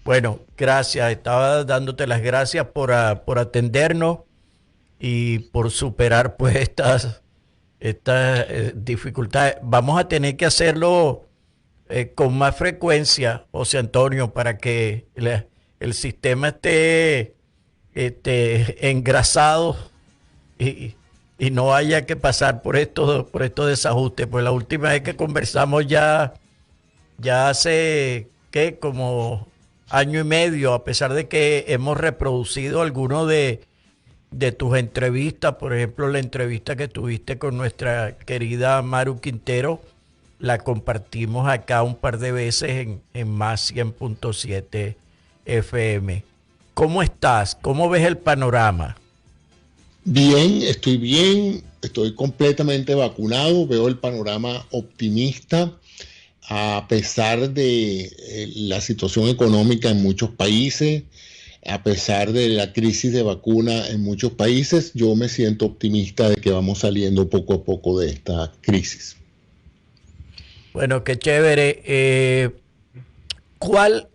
Bueno, gracias. Estaba dándote las gracias por atendernos y por superar pues estas dificultades. Vamos a tener que hacerlo con más frecuencia, José Antonio, para que el sistema esté engrasado y, y no haya que pasar por estos desajustes. Pues la última vez que conversamos ya hace, ¿qué? Como año y medio, a pesar de que hemos reproducido algunos de tus entrevistas, por ejemplo, la entrevista que tuviste con nuestra querida Maru Quintero, la compartimos acá un par de veces en Más 100.7 FM. ¿Cómo estás? ¿Cómo ves el panorama? Bien, estoy completamente vacunado, veo el panorama optimista a pesar de la situación económica en muchos países, a pesar de la crisis de vacuna en muchos países, yo me siento optimista de que vamos saliendo poco a poco de esta crisis. Bueno, qué chévere. ¿Cómo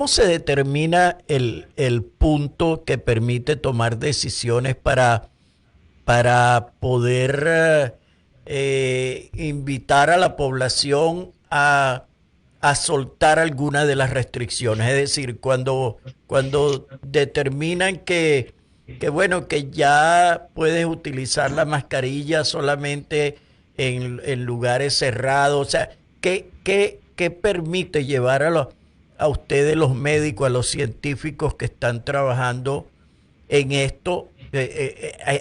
se determina el punto que permite tomar decisiones para poder invitar a la población a soltar alguna de las restricciones? Es decir, cuando determinan bueno, que ya puedes utilizar la mascarilla solamente en lugares cerrados. O sea, ¿qué permite llevar a ustedes, los médicos, a los científicos que están trabajando en esto?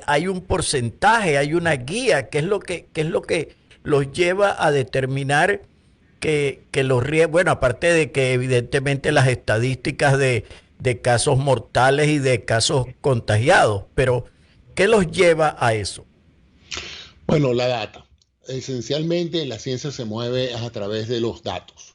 Hay un porcentaje, hay una guía. ¿Qué es lo que los lleva a determinar que los riesgos? Bueno, aparte de que evidentemente las estadísticas de casos mortales y de casos contagiados, pero ¿qué los lleva a eso? Bueno, la data. Esencialmente la ciencia se mueve a través de los datos.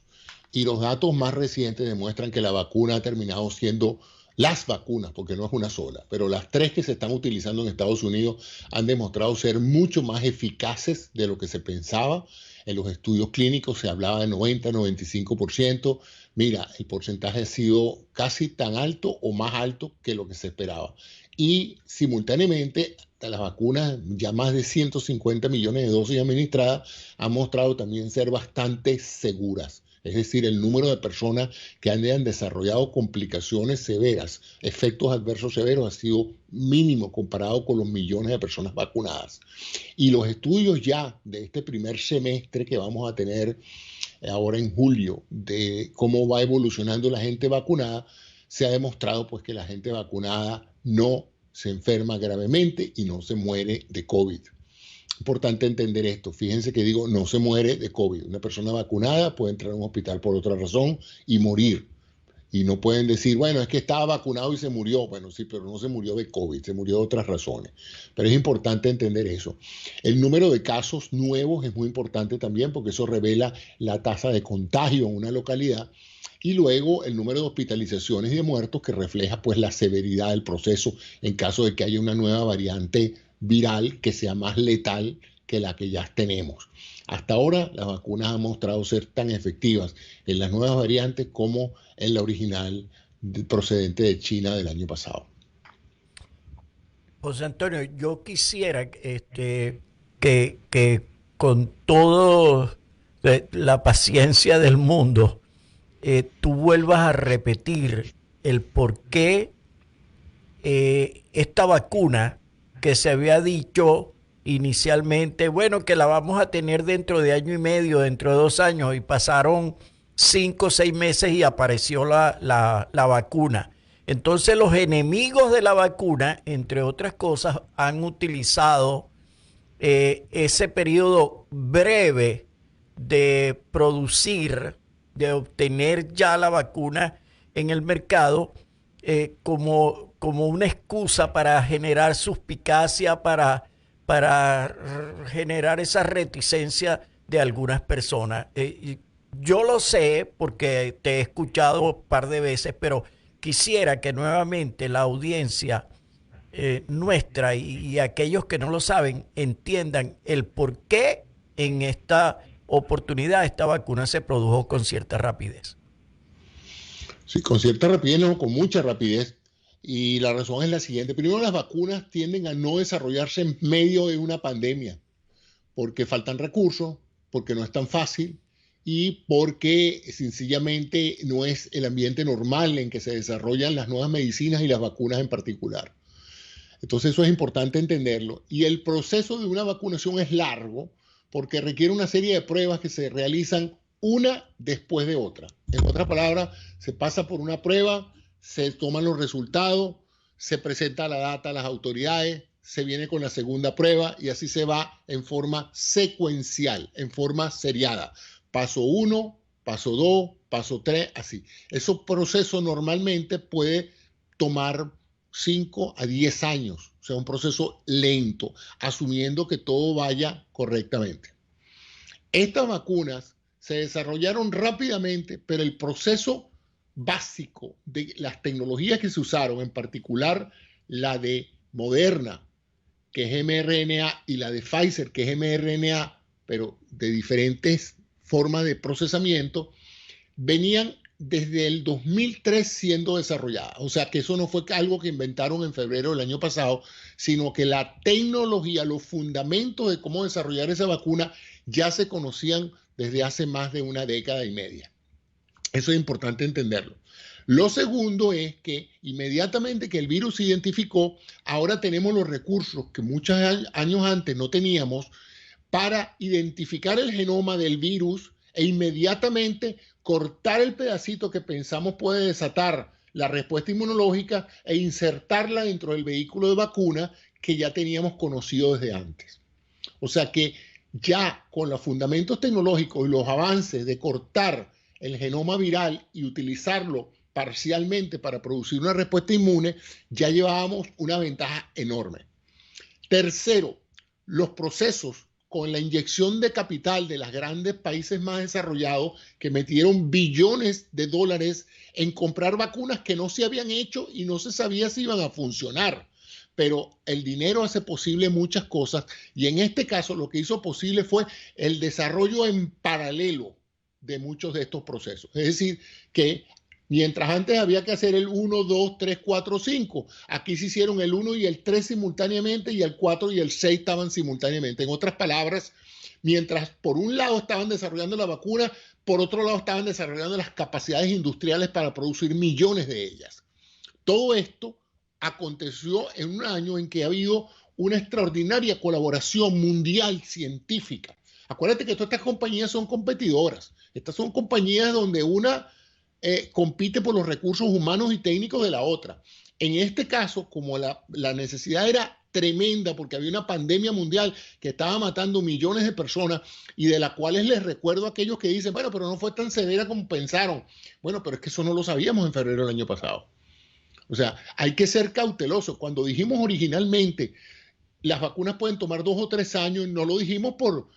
Y los datos más recientes demuestran que la vacuna ha terminado siendo las vacunas, porque no es una sola, pero las tres que se están utilizando en Estados Unidos han demostrado ser mucho más eficaces de lo que se pensaba. En los estudios clínicos se hablaba de 90-95%. Mira, el porcentaje ha sido casi tan alto o más alto que lo que se esperaba. Y simultáneamente, las vacunas, ya más de 150 millones de dosis administradas, han mostrado también ser bastante seguras. Es decir, el número de personas que han desarrollado complicaciones severas, efectos adversos severos, ha sido mínimo comparado con los millones de personas vacunadas. Y los estudios ya de este primer semestre que vamos a tener ahora en julio, de cómo va evolucionando la gente vacunada, se ha demostrado pues que la gente vacunada no se enferma gravemente y no se muere de COVID. Importante entender esto. Fíjense que digo, no se muere de COVID. Una persona vacunada puede entrar a un hospital por otra razón y morir. Y no pueden decir, bueno, es que estaba vacunado y se murió. Bueno, sí, pero no se murió de COVID, se murió de otras razones. Pero es importante entender eso. El número de casos nuevos es muy importante también porque eso revela la tasa de contagio en una localidad. Y luego el número de hospitalizaciones y de muertos que refleja pues la severidad del proceso en caso de que haya una nueva variante viral que sea más letal que la que ya tenemos. Hasta ahora las vacunas han mostrado ser tan efectivas en las nuevas variantes como en la original procedente de China del año pasado. José Antonio, yo quisiera que con toda la paciencia del mundo, tú vuelvas a repetir el por qué esta vacuna que se había dicho inicialmente, bueno, que la vamos a tener dentro de año y medio, dentro de 2 años, y pasaron 5 o 6 meses y apareció la vacuna. Entonces los enemigos de la vacuna, entre otras cosas, han utilizado ese periodo breve de producir, de obtener ya la vacuna en el mercado, como una excusa para generar suspicacia, para generar esa reticencia de algunas personas. Yo lo sé porque te he escuchado un par de veces, pero quisiera que nuevamente la audiencia nuestra y aquellos que no lo saben entiendan el por qué en esta oportunidad esta vacuna se produjo con cierta rapidez. Sí, con cierta rapidez, no, con mucha rapidez. Y la razón es la siguiente. Primero, las vacunas tienden a no desarrollarse en medio de una pandemia, porque faltan recursos, porque no es tan fácil y porque sencillamente no es el ambiente normal en que se desarrollan las nuevas medicinas y las vacunas en particular. Entonces eso es importante entenderlo. Y el proceso de una vacunación es largo porque requiere una serie de pruebas que se realizan una después de otra. En otras palabras, se pasa por una prueba, se toman los resultados, se presenta la data a las autoridades, se viene con la segunda prueba y así se va en forma secuencial, en forma seriada. Paso 1, paso 2, paso 3, así. Ese proceso normalmente puede tomar 5 a 10 años, o sea, un proceso lento, asumiendo que todo vaya correctamente. Estas vacunas se desarrollaron rápidamente, pero el proceso básico de las tecnologías que se usaron, en particular la de Moderna, que es mRNA, y la de Pfizer, que es mRNA, pero de diferentes formas de procesamiento, venían desde el 2003 siendo desarrolladas. O sea que eso no fue algo que inventaron en febrero del año pasado, sino que la tecnología, los fundamentos de cómo desarrollar esa vacuna ya se conocían desde hace más de una década y media. Eso es importante entenderlo. Lo segundo es que inmediatamente que el virus se identificó, ahora tenemos los recursos que muchos años antes no teníamos para identificar el genoma del virus e inmediatamente cortar el pedacito que pensamos puede desatar la respuesta inmunológica e insertarla dentro del vehículo de vacuna que ya teníamos conocido desde antes. O sea que ya con los fundamentos tecnológicos y los avances de cortar el genoma viral y utilizarlo parcialmente para producir una respuesta inmune, ya llevábamos una ventaja enorme. Tercero, los procesos con la inyección de capital de los grandes países más desarrollados que metieron billones de dólares en comprar vacunas que no se habían hecho y no se sabía si iban a funcionar. Pero el dinero hace posible muchas cosas y en este caso lo que hizo posible fue el desarrollo en paralelo de muchos de estos procesos. Es decir, que mientras antes había que hacer el 1, 2, 3, 4, 5, aquí se hicieron el 1 y el 3 simultáneamente y el 4 y el 6 estaban simultáneamente. En otras palabras, mientras por un lado estaban desarrollando la vacuna, por otro lado estaban desarrollando las capacidades industriales para producir millones de ellas. Todo esto aconteció en un año en que ha habido una extraordinaria colaboración mundial científica. Acuérdate que todas estas compañías son competidoras. Estas son compañías donde una compite por los recursos humanos y técnicos de la otra. En este caso, como la necesidad era tremenda porque había una pandemia mundial que estaba matando millones de personas y de las cuales les recuerdo a aquellos que dicen, bueno, pero no fue tan severa como pensaron. Bueno, pero es que eso no lo sabíamos en febrero del año pasado. O sea, hay que ser cautelosos. Cuando dijimos originalmente las vacunas pueden tomar 2 o 3 años, no lo dijimos por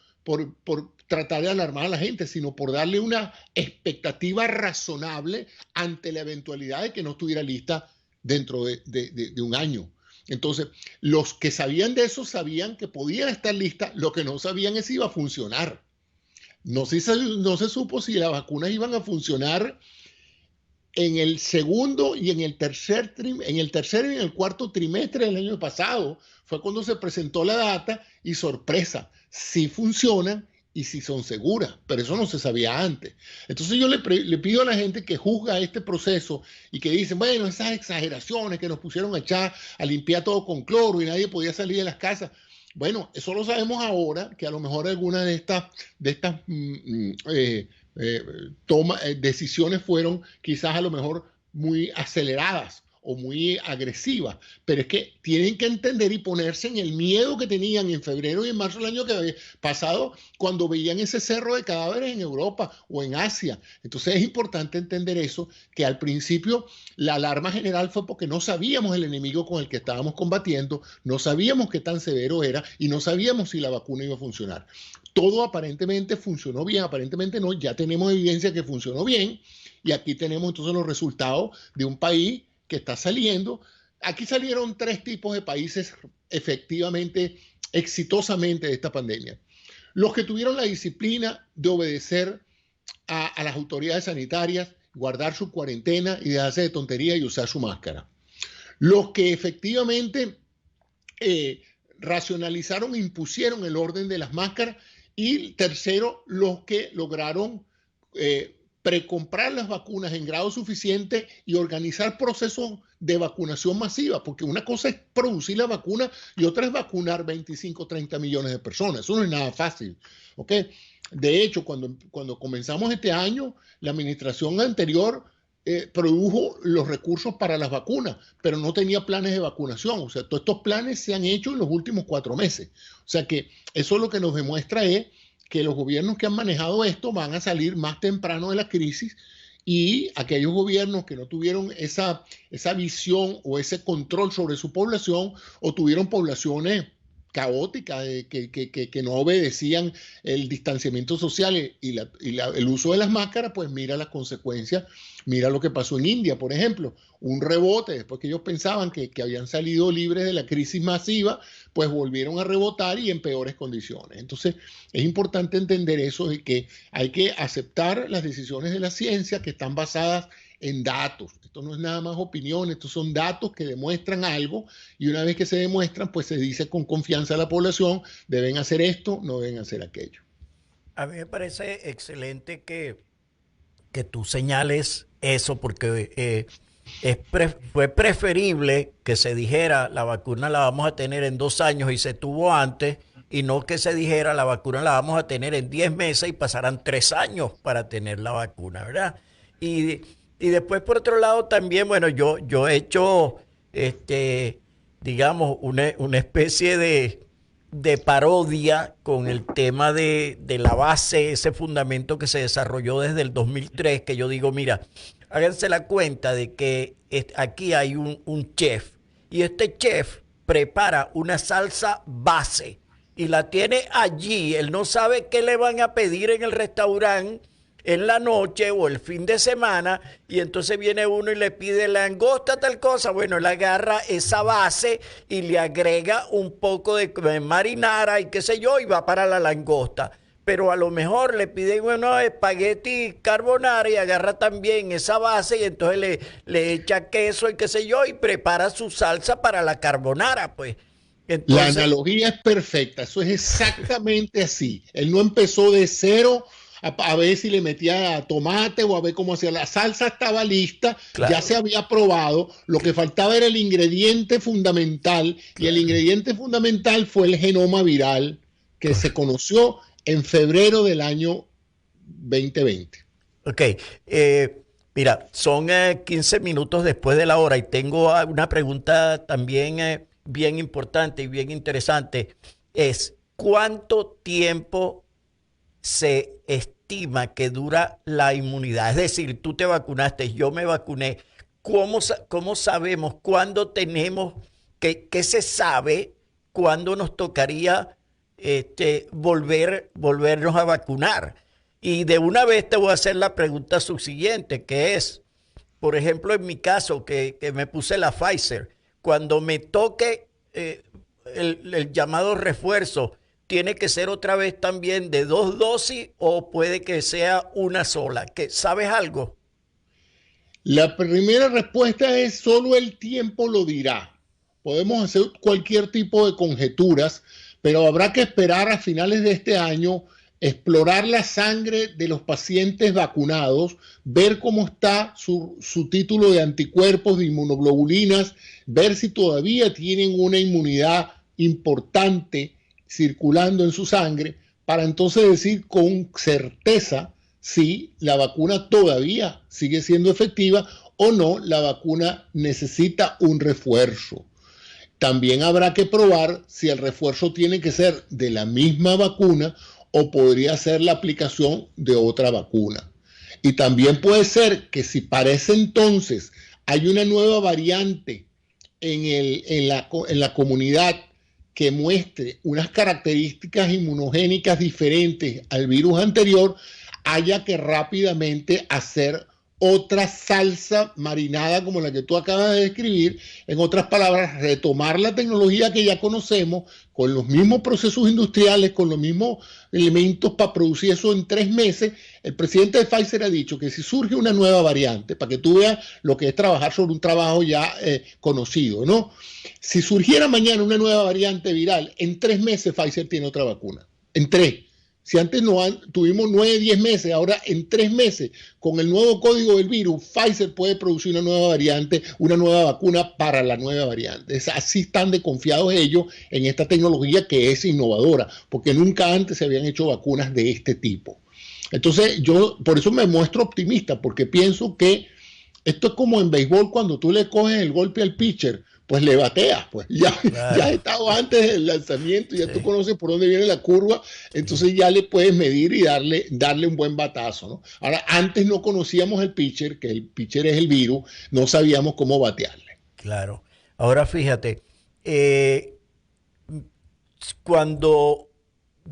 tratar de alarmar a la gente, sino por darle una expectativa razonable ante la eventualidad de que no estuviera lista dentro de un año. Entonces, los que sabían de eso sabían que podían estar listas, lo que no sabían es si iba a funcionar. No se supo si las vacunas iban a funcionar en el segundo y en el tercer y en el cuarto trimestre del año pasado. Fue cuando se presentó la data y sorpresa, sí funcionan y sí son seguras, pero eso no se sabía antes. Entonces yo le pido a la gente que juzga este proceso y que dicen, bueno, esas exageraciones que nos pusieron a echar, a limpiar todo con cloro y nadie podía salir de las casas. Bueno, eso lo sabemos ahora, que a lo mejor algunas de estas decisiones fueron quizás a lo mejor muy aceleradas o muy agresivas, pero es que tienen que entender y ponerse en el miedo que tenían en febrero y en marzo del año que pasado cuando veían ese cerro de cadáveres en Europa o en Asia. Entonces es importante entender eso, que al principio la alarma general fue porque no sabíamos el enemigo con el que estábamos combatiendo, no sabíamos qué tan severo era y no sabíamos si la vacuna iba a funcionar. Todo aparentemente funcionó bien, aparentemente no, ya tenemos evidencia que funcionó bien y aquí tenemos entonces los resultados de un país que está saliendo. Aquí salieron 3 tipos de países efectivamente, exitosamente de esta pandemia. Los que tuvieron la disciplina de obedecer a las autoridades sanitarias guardar su cuarentena y dejarse de tontería y usar su máscara. Los que efectivamente racionalizaron e impusieron el orden de las máscaras, y tercero, los que lograron precomprar las vacunas en grado suficiente y organizar procesos de vacunación masiva, porque una cosa es producir la vacuna y otra es vacunar 25, 30 millones de personas. Eso no es nada fácil, ¿ok? De hecho, cuando comenzamos este año, la administración anterior produjo los recursos para las vacunas, pero no tenía planes de vacunación. O sea, todos estos planes se han hecho en los últimos 4 meses. O sea que eso lo que nos demuestra es que los gobiernos que han manejado esto van a salir más temprano de la crisis, y aquellos gobiernos que no tuvieron esa visión o ese control sobre su población, o tuvieron poblaciones caóticas que no obedecían el distanciamiento social y el uso de las máscaras, pues mira las consecuencias. Mira lo que pasó en India, por ejemplo, un rebote, después que ellos pensaban que habían salido libres de la crisis masiva, pues volvieron a rebotar y en peores condiciones. Entonces, es importante entender eso, de que hay que aceptar las decisiones de la ciencia que están basadas en datos. Esto no es nada más opinión, estos son datos que demuestran algo, y una vez que se demuestran, pues se dice con confianza a la población, deben hacer esto, no deben hacer aquello. A mí me parece excelente que tú señales eso, porque fue preferible que se dijera la vacuna la vamos a tener en 2 años y se tuvo antes, y no que se dijera la vacuna la vamos a tener en 10 meses y pasarán 3 años para tener la vacuna, ¿verdad? Y después, por otro lado, también, bueno, yo he hecho, digamos, una especie de parodia con el tema de la base, ese fundamento que se desarrolló desde el 2003, que yo digo, mira, háganse la cuenta de que aquí hay un chef, y este chef prepara una salsa base y la tiene allí. Él no sabe qué le van a pedir en el restaurante en la noche o el fin de semana, y entonces viene uno y le pide langosta, tal cosa. Bueno, él agarra esa base y le agrega un poco de marinara y qué sé yo, y va para la langosta. Pero a lo mejor le piden unos espagueti carbonara y agarra también esa base, y entonces le echa queso y qué sé yo, y prepara su salsa para la carbonara, pues. Entonces, la analogía es perfecta, eso es exactamente así. Él no empezó de cero a ver si le metía tomate o a ver cómo hacía. La salsa estaba lista, claro, ya se había probado, lo que faltaba era el ingrediente fundamental, claro, y el ingrediente fundamental fue el genoma viral que, claro, se conoció en febrero del año 2020. Ok, mira, son 15 minutos después de la hora, y tengo una pregunta también bien importante y bien interesante. Es, ¿cuánto tiempo se estima que dura la inmunidad? Es decir, tú te vacunaste, yo me vacuné. ¿Cómo sabemos cuándo tenemos, qué se sabe cuándo nos tocaría volvernos a vacunar? Y de una vez te voy a hacer la pregunta subsiguiente, que es, por ejemplo, en mi caso, que me puse la Pfizer, cuando me toque el llamado refuerzo, ¿tiene que ser otra vez también de 2 dosis o puede que sea una sola? ¿Sabes algo? La primera respuesta es solo el tiempo lo dirá. Podemos hacer cualquier tipo de conjeturas, pero habrá que esperar a finales de este año, explorar la sangre de los pacientes vacunados, ver cómo está su título de anticuerpos, de inmunoglobulinas, ver si todavía tienen una inmunidad importante circulando en su sangre, para entonces decir con certeza si la vacuna todavía sigue siendo efectiva o no, la vacuna necesita un refuerzo. También habrá que probar si el refuerzo tiene que ser de la misma vacuna o podría ser la aplicación de otra vacuna. Y también puede ser que si para ese entonces hay una nueva variante en la comunidad que muestre unas características inmunogénicas diferentes al virus anterior, haya que rápidamente hacer otra salsa marinada como la que tú acabas de describir. En otras palabras, retomar la tecnología que ya conocemos con los mismos procesos industriales, con los mismos elementos para producir eso en 3 meses. El presidente de Pfizer ha dicho que si surge una nueva variante, para que tú veas lo que es trabajar sobre un trabajo ya conocido, ¿no? Si surgiera mañana una nueva variante viral, en 3 meses Pfizer tiene otra vacuna. En 3. Si antes tuvimos 9, 10 meses, ahora en 3 meses, con el nuevo código del virus, Pfizer puede producir una nueva variante, una nueva vacuna para la nueva variante. Así están de confiados ellos en esta tecnología que es innovadora, porque nunca antes se habían hecho vacunas de este tipo. Entonces, yo por eso me muestro optimista, porque pienso que esto es como en béisbol cuando tú le coges el golpe al pitcher, pues le bateas, pues ya, claro. Ya has estado antes del lanzamiento, ya sí. Tú conoces por dónde viene la curva, entonces ya le puedes medir y darle un buen batazo, ¿no? Ahora, antes no conocíamos el pitcher, que el pitcher es el virus, no sabíamos cómo batearle. Claro. Ahora fíjate, cuando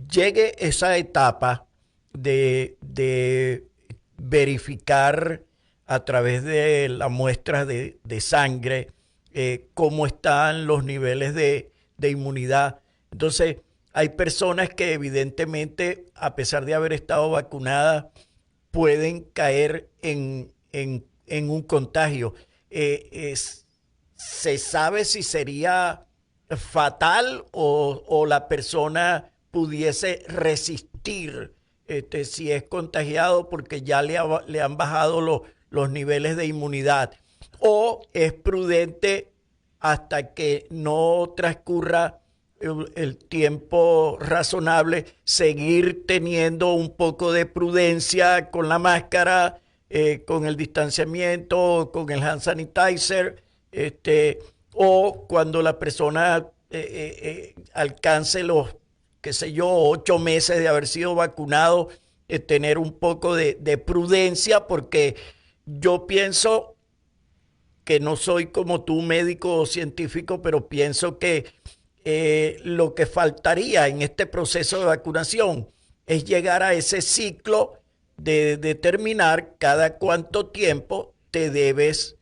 llegue esa etapa de verificar a través de la muestra de sangre, cómo están los niveles de inmunidad. Entonces, hay personas que evidentemente, a pesar de haber estado vacunadas, pueden caer en un contagio. ¿Se sabe si sería fatal o la persona pudiese resistir si es contagiado porque ya le han bajado los niveles de inmunidad? ¿O es prudente hasta que no transcurra el tiempo razonable seguir teniendo un poco de prudencia con la máscara, con el distanciamiento, con el hand sanitizer, o cuando la persona alcance los, qué sé yo, 8 meses de haber sido vacunado, tener un poco de prudencia, porque yo pienso que no soy como tú, médico o científico, pero pienso que lo que faltaría en este proceso de vacunación es llegar a ese ciclo de determinar cada cuánto tiempo te debes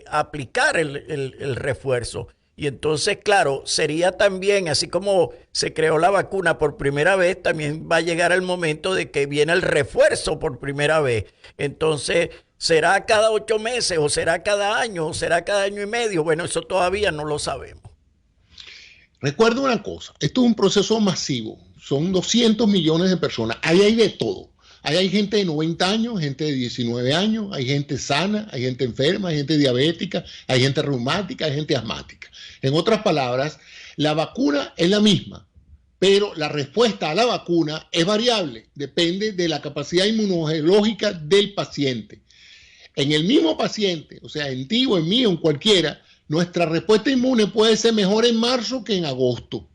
aplicar el refuerzo. Y entonces, claro, sería también, así como se creó la vacuna por primera vez, también va a llegar el momento de que viene el refuerzo por primera vez. Entonces, ¿será cada 8 meses o será cada año o será cada año y medio? Bueno, eso todavía no lo sabemos. Recuerda una cosa, esto es un proceso masivo, son 200 millones de personas, ahí hay de todo. Ahí hay gente de 90 años, gente de 19 años, hay gente sana, hay gente enferma, hay gente diabética, hay gente reumática, hay gente asmática. En otras palabras, la vacuna es la misma, pero la respuesta a la vacuna es variable, depende de la capacidad inmunológica del paciente. En el mismo paciente, o sea, en ti o en mí o en cualquiera, nuestra respuesta inmune puede ser mejor en marzo que en agosto.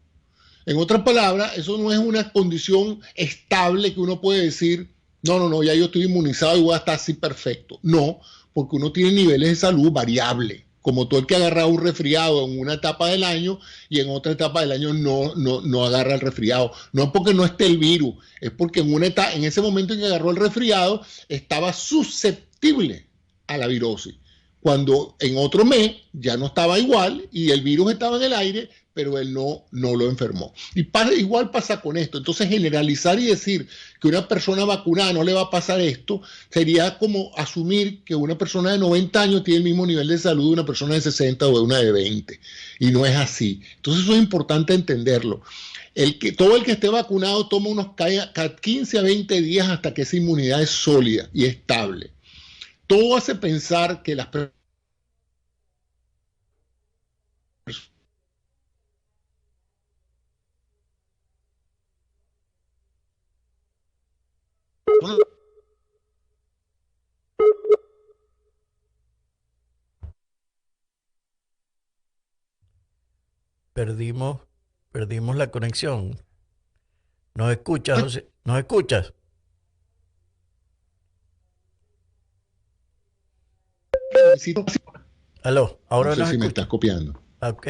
En otras palabras, eso no es una condición estable que uno puede decir, no, ya yo estoy inmunizado y voy a estar así perfecto. No, porque uno tiene niveles de salud variables, como todo el que agarra un resfriado en una etapa del año y en otra etapa del año no agarra el resfriado. No es porque no esté el virus, es porque en ese momento en que agarró el resfriado estaba susceptible a la virosis. Cuando en otro mes ya no estaba igual y el virus estaba en el aire, pero él no lo enfermó. Y igual pasa con esto. Entonces, generalizar y decir que una persona vacunada no le va a pasar esto, sería como asumir que una persona de 90 años tiene el mismo nivel de salud de una persona de 60 o de una de 20. Y no es así. Entonces, eso es importante entenderlo. Todo el que esté vacunado toma unos 15 a 20 días hasta que esa inmunidad es sólida y estable. Todo hace pensar que las personas perdimos la conexión. ¿Nos escuchas, José? ¿Nos escuchas? Aló, ahora no sé si me estás copiando. Ok.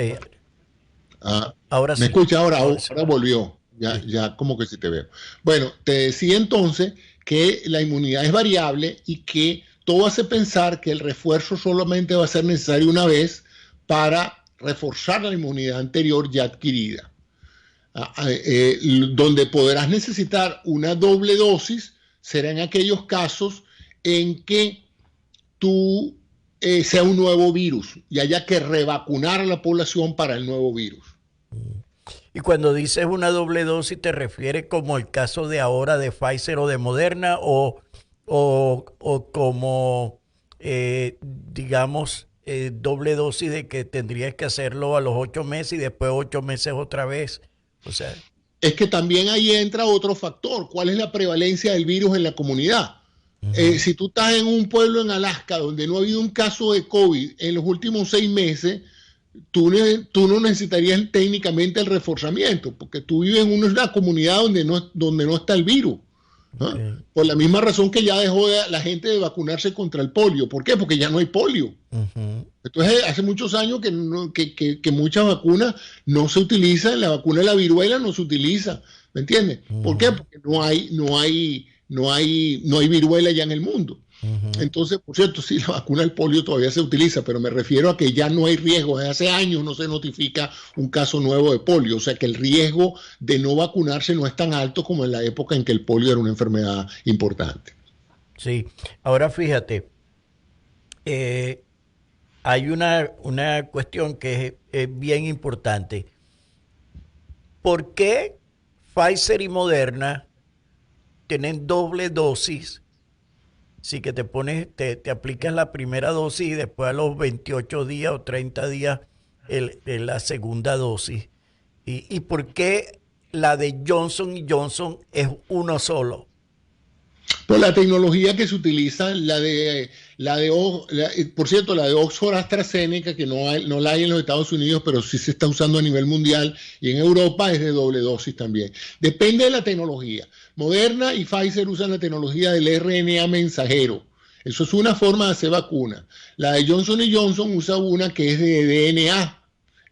Ahora sí. ¿Me escucha ahora? Ahora volvió. Ya como que sí te veo. Bueno, te decía entonces que la inmunidad es variable y que todo hace pensar que el refuerzo solamente va a ser necesario una vez para reforzar la inmunidad anterior ya adquirida. Donde podrás necesitar una doble dosis será en aquellos casos en que tú sea un nuevo virus y haya que revacunar a la población para el nuevo virus. Y cuando dices una doble dosis, ¿te refieres como el caso de ahora de Pfizer o de Moderna o como, digamos, doble dosis de que tendrías que hacerlo a los 8 meses y después 8 meses otra vez? O sea, es que también ahí entra otro factor. ¿Cuál es la prevalencia del virus en la comunidad? Si tú estás en un pueblo en Alaska donde no ha habido un caso de COVID en los últimos 6 meses, tú no necesitarías técnicamente el reforzamiento, porque tú vives en una comunidad donde no está el virus. Okay. Por la misma razón que ya dejó la gente de vacunarse contra el polio. ¿Por qué? Porque ya no hay polio. Entonces, hace muchos años que muchas vacunas no se utilizan. La vacuna de la viruela no se utiliza. ¿Me entiendes? ¿Por qué? Porque no hay viruela ya en el mundo. Entonces, por cierto, sí, la vacuna del polio todavía se utiliza, pero me refiero a que ya no hay riesgo. Desde hace años no se notifica un caso nuevo de polio. O sea que el riesgo de no vacunarse no es tan alto como en la época en que el polio era una enfermedad importante. Sí, ahora fíjate, hay una cuestión que es bien importante. ¿Por qué Pfizer y Moderna tienen doble dosis? Sí, que te aplicas la primera dosis y después a los 28 días o 30 días la segunda dosis. ¿Y por qué la de Johnson & Johnson es uno solo? Por la tecnología que se utiliza, por cierto, la de Oxford AstraZeneca, que no la hay en los Estados Unidos, pero sí se está usando a nivel mundial y en Europa es de doble dosis también. Depende de la tecnología. Moderna y Pfizer usan la tecnología del RNA mensajero. Eso es una forma de hacer vacuna. La de Johnson & Johnson usa una que es de DNA.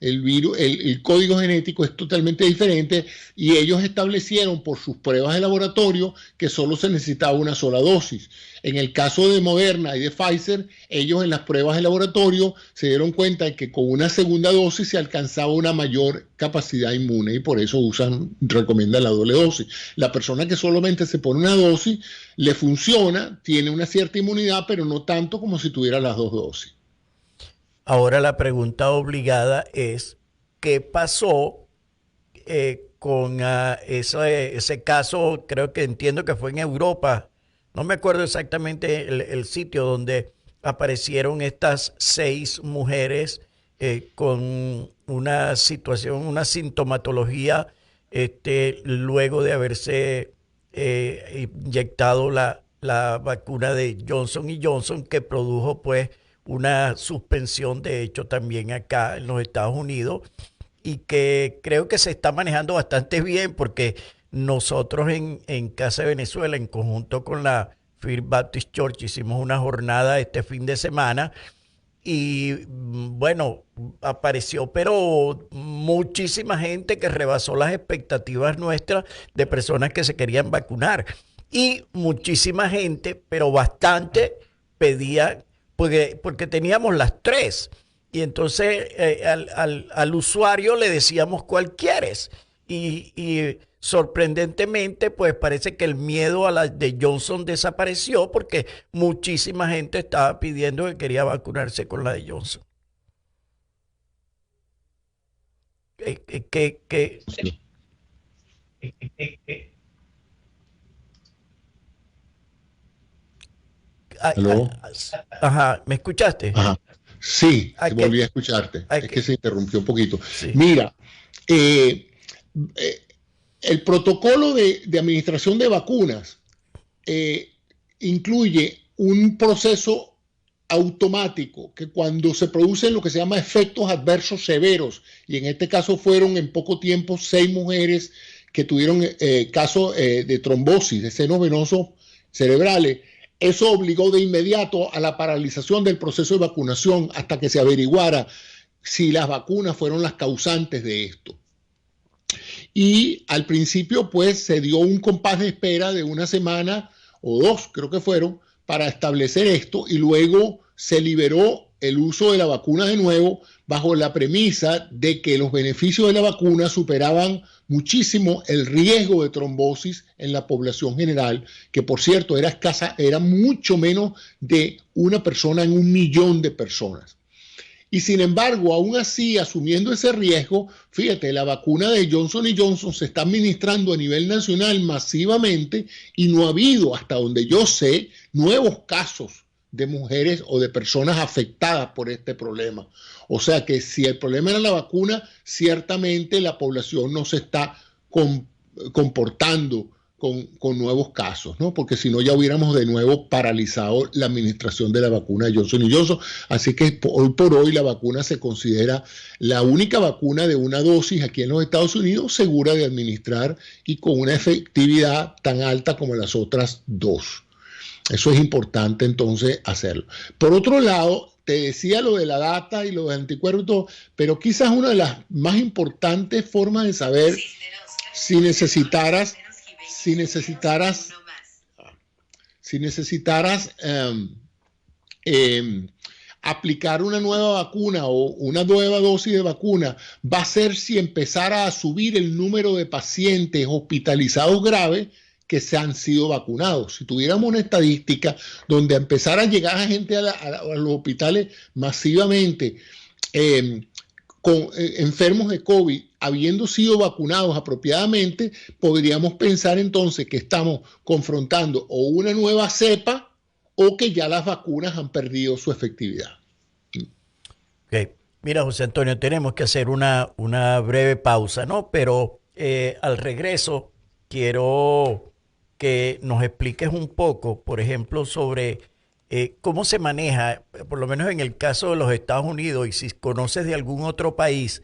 El código genético es totalmente diferente y ellos establecieron por sus pruebas de laboratorio que solo se necesitaba una sola dosis. En el caso de Moderna y de Pfizer, ellos en las pruebas de laboratorio se dieron cuenta de que con una segunda dosis se alcanzaba una mayor capacidad inmune y por eso recomiendan la doble dosis. La persona que solamente se pone una dosis le funciona, tiene una cierta inmunidad, pero no tanto como si tuviera las dos dosis. Ahora la pregunta obligada es, ¿qué pasó con ese caso? Creo que entiendo que fue en Europa. No me acuerdo exactamente el sitio donde aparecieron estas 6 mujeres con una situación, una sintomatología, luego de haberse inyectado la vacuna de Johnson & Johnson, que produjo pues una suspensión, de hecho, también acá en los Estados Unidos, y que creo que se está manejando bastante bien porque nosotros en Casa de Venezuela, en conjunto con la First Baptist Church, hicimos una jornada este fin de semana y bueno, apareció pero muchísima gente que rebasó las expectativas nuestras de personas que se querían vacunar y muchísima gente, pero bastante, pedía porque teníamos las 3 y entonces al usuario le decíamos cuál quieres y sorprendentemente pues parece que el miedo a la de Johnson desapareció porque muchísima gente estaba pidiendo que quería vacunarse con la de Johnson. ¿Aló? Ajá, ¿me escuchaste? Ajá. Sí, volví a escucharte. Es que se interrumpió un poquito. Sí. Mira, el protocolo de administración de vacunas incluye un proceso automático que cuando se producen lo que se llama efectos adversos severos, y en este caso fueron en poco tiempo 6 mujeres que tuvieron casos de trombosis, de senos venosos cerebrales. Eso obligó de inmediato a la paralización del proceso de vacunación hasta que se averiguara si las vacunas fueron las causantes de esto. Y al principio, pues, se dio un compás de espera de una semana o 2, creo que fueron, para establecer esto y luego se liberó el uso de la vacuna de nuevo bajo la premisa de que los beneficios de la vacuna superaban muchísimo el riesgo de trombosis en la población general, que por cierto era escasa, era mucho menos de una persona en 1 millón de personas. Y sin embargo, aún así, asumiendo ese riesgo, fíjate, la vacuna de Johnson Johnson se está administrando a nivel nacional masivamente y no ha habido, hasta donde yo sé, nuevos casos de mujeres o de personas afectadas por este problema. O sea que si el problema era la vacuna, ciertamente la población no se está comportando con nuevos casos, ¿no? Porque si no ya hubiéramos de nuevo paralizado la administración de la vacuna de Johnson Johnson. Así que hoy por hoy la vacuna se considera la única vacuna de una dosis aquí en los Estados Unidos segura de administrar y con una efectividad tan alta como las otras dos. Eso es importante entonces hacerlo. Por otro lado, te decía lo de la data y lo de anticuerpos y todo, pero quizás una de las más importantes formas de saber si necesitaras aplicar una nueva vacuna o una nueva dosis de vacuna, va a ser si empezara a subir el número de pacientes hospitalizados graves que se han sido vacunados. Si tuviéramos una estadística donde empezara a llegar a gente a los hospitales masivamente con enfermos de COVID, habiendo sido vacunados apropiadamente, podríamos pensar entonces que estamos confrontando o una nueva cepa o que ya las vacunas han perdido su efectividad. Okay. Mira, José Antonio, tenemos que hacer una breve pausa, ¿no? Pero al regreso quiero que nos expliques un poco, por ejemplo, sobre cómo se maneja, por lo menos en el caso de los Estados Unidos, y si conoces de algún otro país,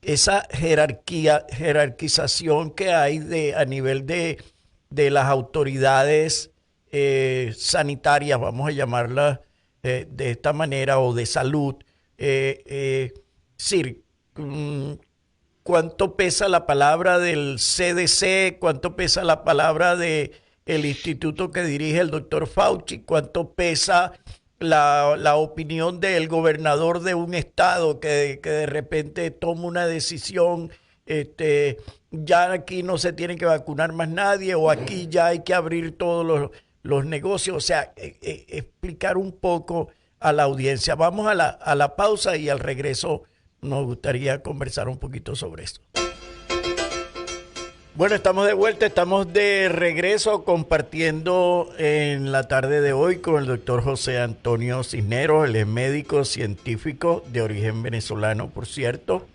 esa jerarquización que hay a nivel de las autoridades sanitarias, vamos a llamarlas de esta manera, o de salud. Sir, ¿cuánto pesa la palabra del CDC? ¿Cuánto pesa la palabra de el instituto que dirige el doctor Fauci? ¿Cuánto pesa la opinión del gobernador de un estado que de repente toma una decisión? Ya aquí no se tiene que vacunar más nadie, o aquí ya hay que abrir todos los negocios. O sea, explicar un poco a la audiencia. Vamos a la pausa y al regreso nos gustaría conversar un poquito sobre esto. Bueno, estamos de vuelta, estamos de regreso compartiendo en la tarde de hoy con el doctor José Antonio Cisneros. Él es médico científico de origen venezolano, por cierto,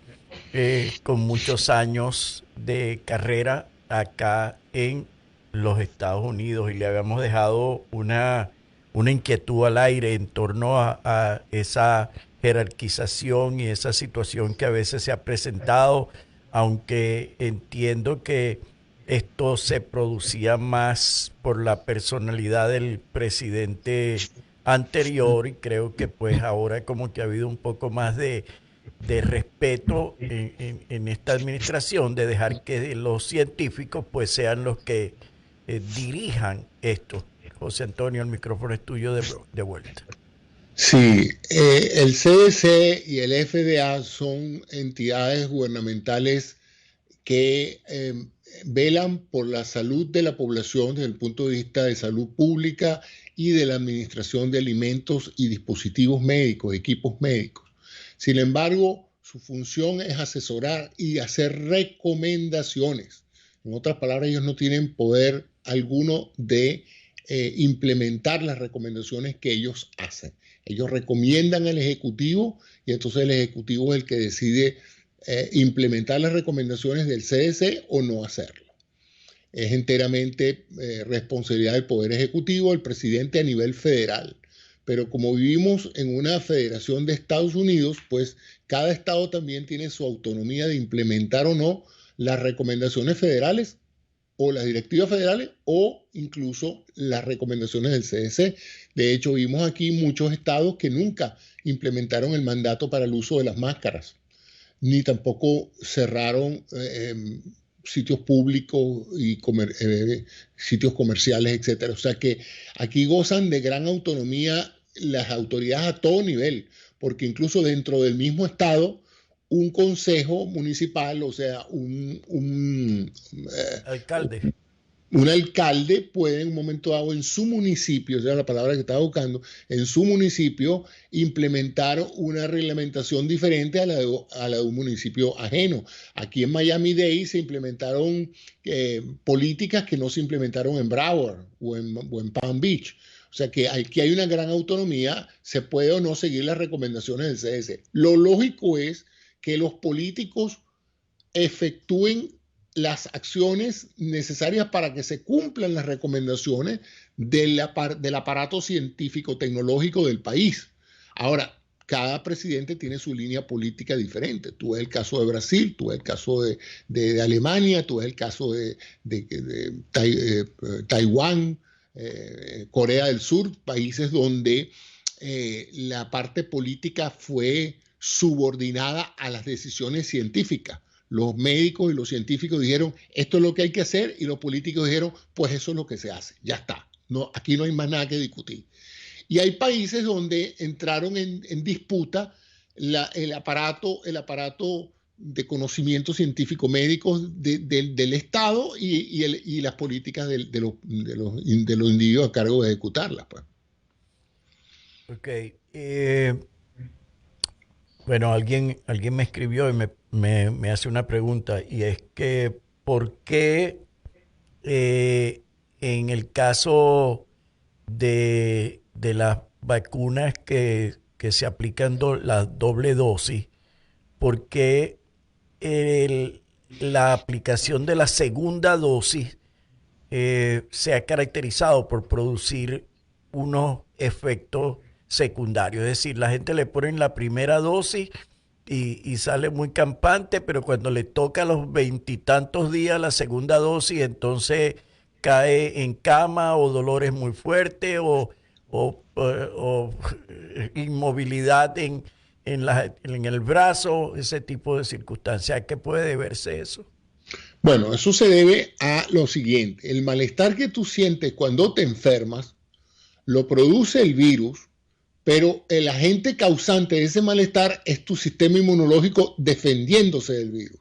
con muchos años de carrera acá en los Estados Unidos, y le habíamos dejado una inquietud al aire en torno a esa jerarquización y esa situación que a veces se ha presentado, aunque entiendo que esto se producía más por la personalidad del presidente anterior, y creo que pues ahora como que ha habido un poco más de respeto en esta administración, de dejar que los científicos pues sean los que dirijan esto. José Antonio, el micrófono es tuyo de vuelta. Sí, el CDC y el FDA son entidades gubernamentales que velan por la salud de la población desde el punto de vista de salud pública y de la administración de alimentos y dispositivos médicos, equipos médicos. Sin embargo, su función es asesorar y hacer recomendaciones. En otras palabras, ellos no tienen poder alguno de implementar las recomendaciones que ellos hacen. Ellos recomiendan al Ejecutivo y entonces el Ejecutivo es el que decide implementar las recomendaciones del CDC o no hacerlo. Es enteramente responsabilidad del Poder Ejecutivo, el presidente a nivel federal. Pero como vivimos en una federación de Estados Unidos, pues cada estado también tiene su autonomía de implementar o no las recomendaciones federales o las directivas federales o incluso las recomendaciones del CDC. De hecho, vimos aquí muchos estados que nunca implementaron el mandato para el uso de las máscaras, ni tampoco cerraron sitios públicos y sitios comerciales, etcétera. O sea que aquí gozan de gran autonomía las autoridades a todo nivel, porque incluso dentro del mismo estado, un consejo municipal, o sea, alcalde. Un alcalde puede en un momento dado en su municipio, esa era la palabra que estaba buscando, en su municipio implementar una reglamentación diferente a la de un municipio ajeno. Aquí en Miami-Dade se implementaron políticas que no se implementaron en Broward o en Palm Beach. O sea que aquí hay una gran autonomía, se puede o no seguir las recomendaciones del CDC. Lo lógico es que los políticos efectúen las acciones necesarias para que se cumplan las recomendaciones del aparato científico tecnológico del país. Ahora, cada presidente tiene su línea política diferente. Tú ves el caso de Brasil, tú ves el caso de Alemania, tú ves el caso de Taiwán, Corea del Sur, países donde la parte política fue subordinada a las decisiones científicas. Los médicos y los científicos dijeron, esto es lo que hay que hacer, y los políticos dijeron, pues eso es lo que se hace, ya está. No, aquí no hay más nada que discutir. Y hay países donde entraron en disputa el aparato de conocimiento científico médico del Estado y las políticas de los individuos a cargo de ejecutarlas. Pues. Ok. Bueno, alguien me escribió y me hace una pregunta, y es que ¿por qué en el caso de las vacunas que se aplican la doble dosis, por qué la aplicación de la segunda dosis se ha caracterizado por producir unos efectos secundarios? Es decir, la gente le ponen la primera dosis y sale muy campante, pero cuando le toca a los 20 y tantos días la segunda dosis, entonces cae en cama o dolores muy fuertes o inmovilidad en el brazo, ese tipo de circunstancias. ¿A qué puede deberse eso? Bueno, eso se debe a lo siguiente. El malestar que tú sientes cuando te enfermas lo produce el virus, pero el agente causante de ese malestar es tu sistema inmunológico defendiéndose del virus.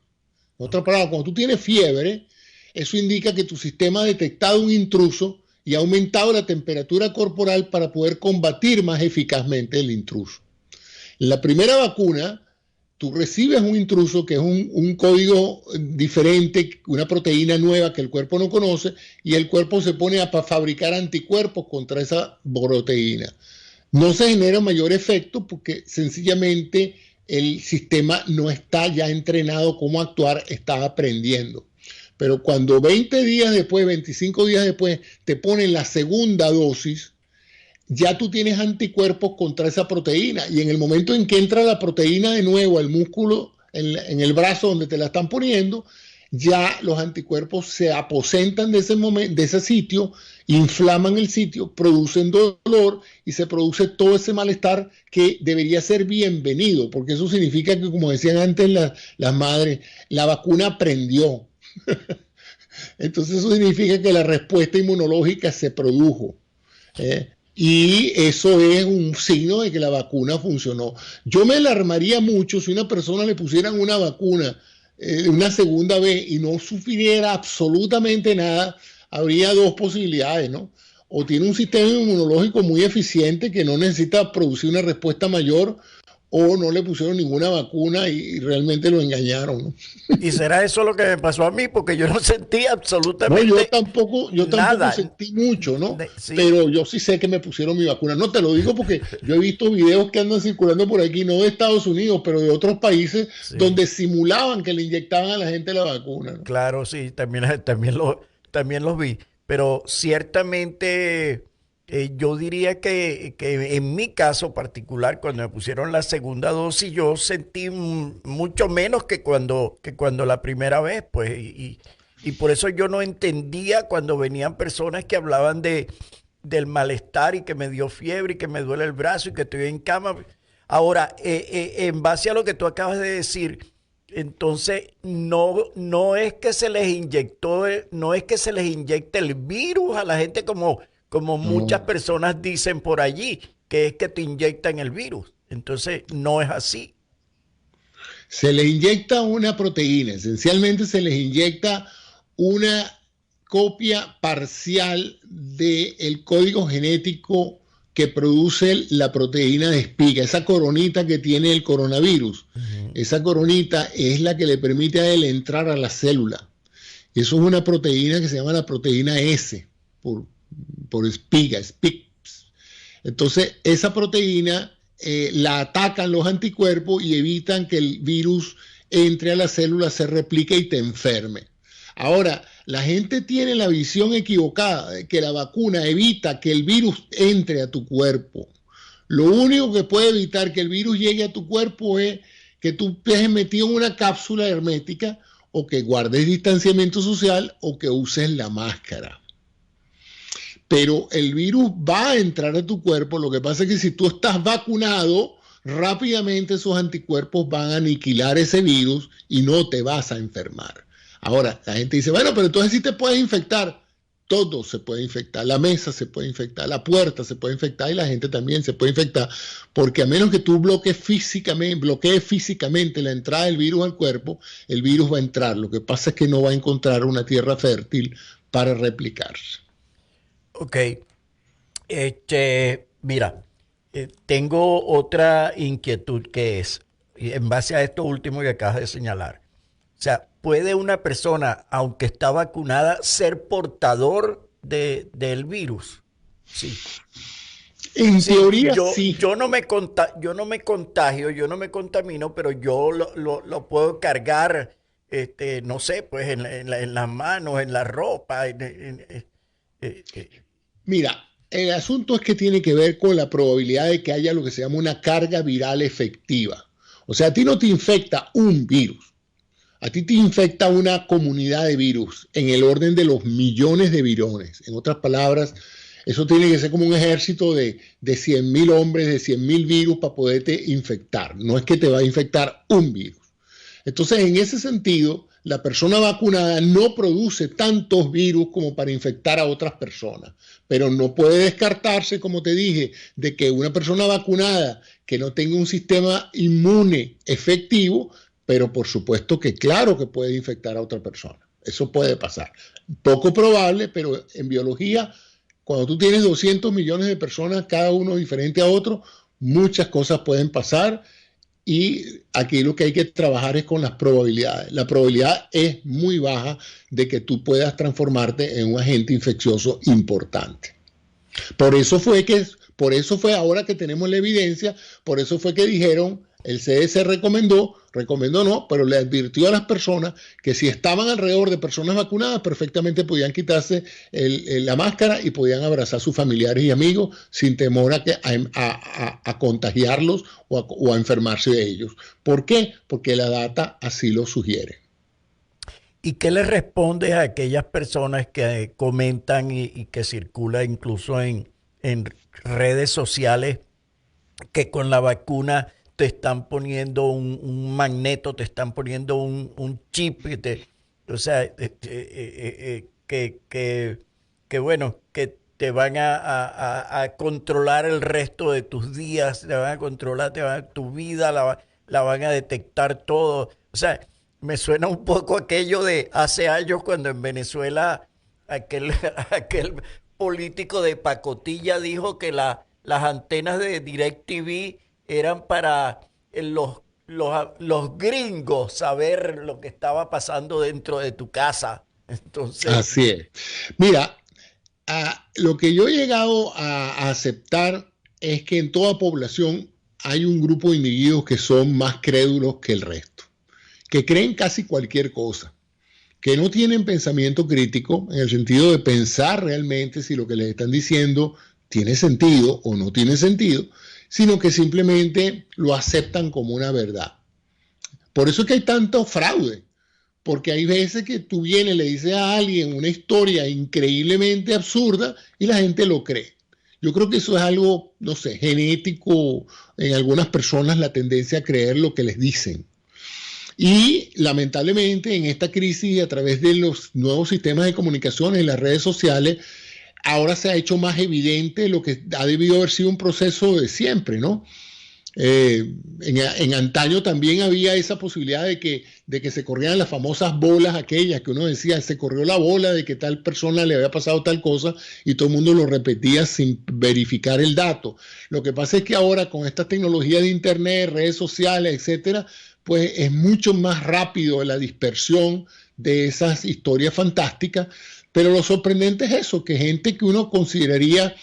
En otras palabras, cuando tú tienes fiebre, eso indica que tu sistema ha detectado un intruso y ha aumentado la temperatura corporal para poder combatir más eficazmente el intruso. En la primera vacuna, tú recibes un intruso que es un código diferente, una proteína nueva que el cuerpo no conoce, y el cuerpo se pone a fabricar anticuerpos contra esa proteína. No se genera mayor efecto porque sencillamente el sistema no está ya entrenado cómo actuar, está aprendiendo. Pero cuando 20 días después, 25 días después, te ponen la segunda dosis, ya tú tienes anticuerpos contra esa proteína. Y en el momento en que entra la proteína de nuevo al músculo, en el brazo donde te la están poniendo, ya los anticuerpos se aposentan de ese sitio, inflaman el sitio, producen dolor y se produce todo ese malestar que debería ser bienvenido, porque eso significa que, como decían antes las madres, la vacuna aprendió. Entonces eso significa que la respuesta inmunológica se produjo. Y eso es un signo de que la vacuna funcionó. Yo me alarmaría mucho si una persona le pusieran una vacuna una segunda vez y no sufriera absolutamente nada. Habría dos posibilidades, ¿no? O tiene un sistema inmunológico muy eficiente que no necesita producir una respuesta mayor, o no le pusieron ninguna vacuna y realmente lo engañaron, ¿no? ¿Y será eso lo que me pasó a mí? Porque yo no sentí absolutamente nada. Yo tampoco sentí mucho, ¿no? Sí. Pero yo sí sé que me pusieron mi vacuna. No te lo digo porque yo he visto videos que andan circulando por aquí, no de Estados Unidos, pero de otros países, sí, donde simulaban que le inyectaban a la gente la vacuna, ¿no? Claro, sí, también los vi. Pero ciertamente yo diría que en mi caso particular, cuando me pusieron la segunda dosis, yo sentí mucho menos que cuando la primera vez, pues, y por eso yo no entendía cuando venían personas que hablaban del malestar y que me dio fiebre y que me duele el brazo y que estoy en cama. Ahora, en base a lo que tú acabas de decir, Entonces, no es que se les inyectó, no es que se les inyecte el virus a la gente como muchas No. personas dicen por allí, que es que te inyectan el virus. Entonces, no es así. Se les inyecta una proteína, esencialmente se les inyecta una copia parcial del código genético que produce la proteína de espiga, esa coronita que tiene el coronavirus. Ujú. Esa coronita es la que le permite a él entrar a la célula. Eso es una proteína que se llama la proteína S, por, por espiga, SPICS. Entonces, esa proteína la atacan los anticuerpos y evitan que el virus entre a la célula, se replique y te enferme. Ahora, la gente tiene la visión equivocada de que la vacuna evita que el virus entre a tu cuerpo. Lo único que puede evitar que el virus llegue a tu cuerpo es que tú te hayas metido en una cápsula hermética o que guardes distanciamiento social o que uses la máscara. Pero el virus va a entrar a tu cuerpo. Lo que pasa es que si tú estás vacunado, rápidamente esos anticuerpos van a aniquilar ese virus y no te vas a enfermar. Ahora, la gente dice, bueno, pero entonces sí te puedes infectar. Todo se puede infectar, la mesa se puede infectar, la puerta se puede infectar y la gente también se puede infectar, porque a menos que tú bloquees físicamente la entrada del virus al cuerpo, el virus va a entrar. Lo que pasa es que no va a encontrar una tierra fértil para replicarse. Ok, mira, tengo otra inquietud que es, y en base a esto último que acabas de señalar, o sea, ¿puede una persona, aunque está vacunada, ser portador del virus? Sí. En Sí, teoría sí. yo no me contagio, yo no me contamino, pero yo lo puedo cargar, no sé, pues en las manos, en la ropa. Eh, Mira, el asunto es que tiene que ver con la probabilidad de que haya lo que se llama una carga viral efectiva. O sea, a ti no te infecta un virus, a ti te infecta una comunidad de virus en el orden de los millones de virones. En otras palabras, eso tiene que ser como un ejército de 100.000 hombres, de 100.000 virus para poderte infectar. No es que te va a infectar un virus. Entonces, en ese sentido, la persona vacunada no produce tantos virus como para infectar a otras personas, pero no puede descartarse, como te dije, de que una persona vacunada que no tenga un sistema inmune efectivo, pero por supuesto que claro que puede infectar a otra persona. Eso puede pasar. Poco probable, pero en biología, cuando tú tienes 200 millones de personas, cada uno diferente a otro, muchas cosas pueden pasar. Y aquí lo que hay que trabajar es con las probabilidades. La probabilidad es muy baja de que tú puedas transformarte en un agente infeccioso importante. Por eso fue ahora que tenemos la evidencia, por eso fue que dijeron, el CDC recomendó no, pero le advirtió a las personas que si estaban alrededor de personas vacunadas, perfectamente podían quitarse la máscara y podían abrazar a sus familiares y amigos sin temor a contagiarlos o a enfermarse de ellos. ¿Por qué? Porque la data así lo sugiere. ¿Y qué le respondes a aquellas personas que comentan y que circula incluso en redes sociales que con la vacuna te están poniendo magneto, te están poniendo un chip, o sea, que bueno, que te van a controlar el resto de tus días, te van a controlar tu vida, la van a detectar todo. O sea, me suena un poco aquello de hace años cuando en Venezuela aquel, aquel político de pacotilla dijo que las antenas de DirecTV eran para los gringos saber lo que estaba pasando dentro de tu casa. Entonces, Así es. Mira, lo que yo he llegado a aceptar es que en toda población hay un grupo de individuos que son más crédulos que el resto, que creen casi cualquier cosa, que no tienen pensamiento crítico en el sentido de pensar realmente si lo que les están diciendo tiene sentido o no tiene sentido, sino que simplemente lo aceptan como una verdad. Por eso es que hay tanto fraude, porque hay veces que tú vienes y le dices a alguien una historia increíblemente absurda y la gente lo cree. Yo creo que eso es algo, no sé, genético en algunas personas, la tendencia a creer lo que les dicen. Y lamentablemente en esta crisis, a través de los nuevos sistemas de comunicaciones y las redes sociales, ahora se ha hecho más evidente lo que ha debido haber sido un proceso de siempre, ¿no? En antaño también había esa posibilidad de que se corrieran las famosas bolas aquellas que uno decía, se corrió la bola de que tal persona le había pasado tal cosa y todo el mundo lo repetía sin verificar el dato. Lo que pasa es que ahora con esta tecnología de internet, redes sociales, etcétera, pues es mucho más rápido la dispersión de esas historias fantásticas, pero lo sorprendente es eso, que gente que uno consideraría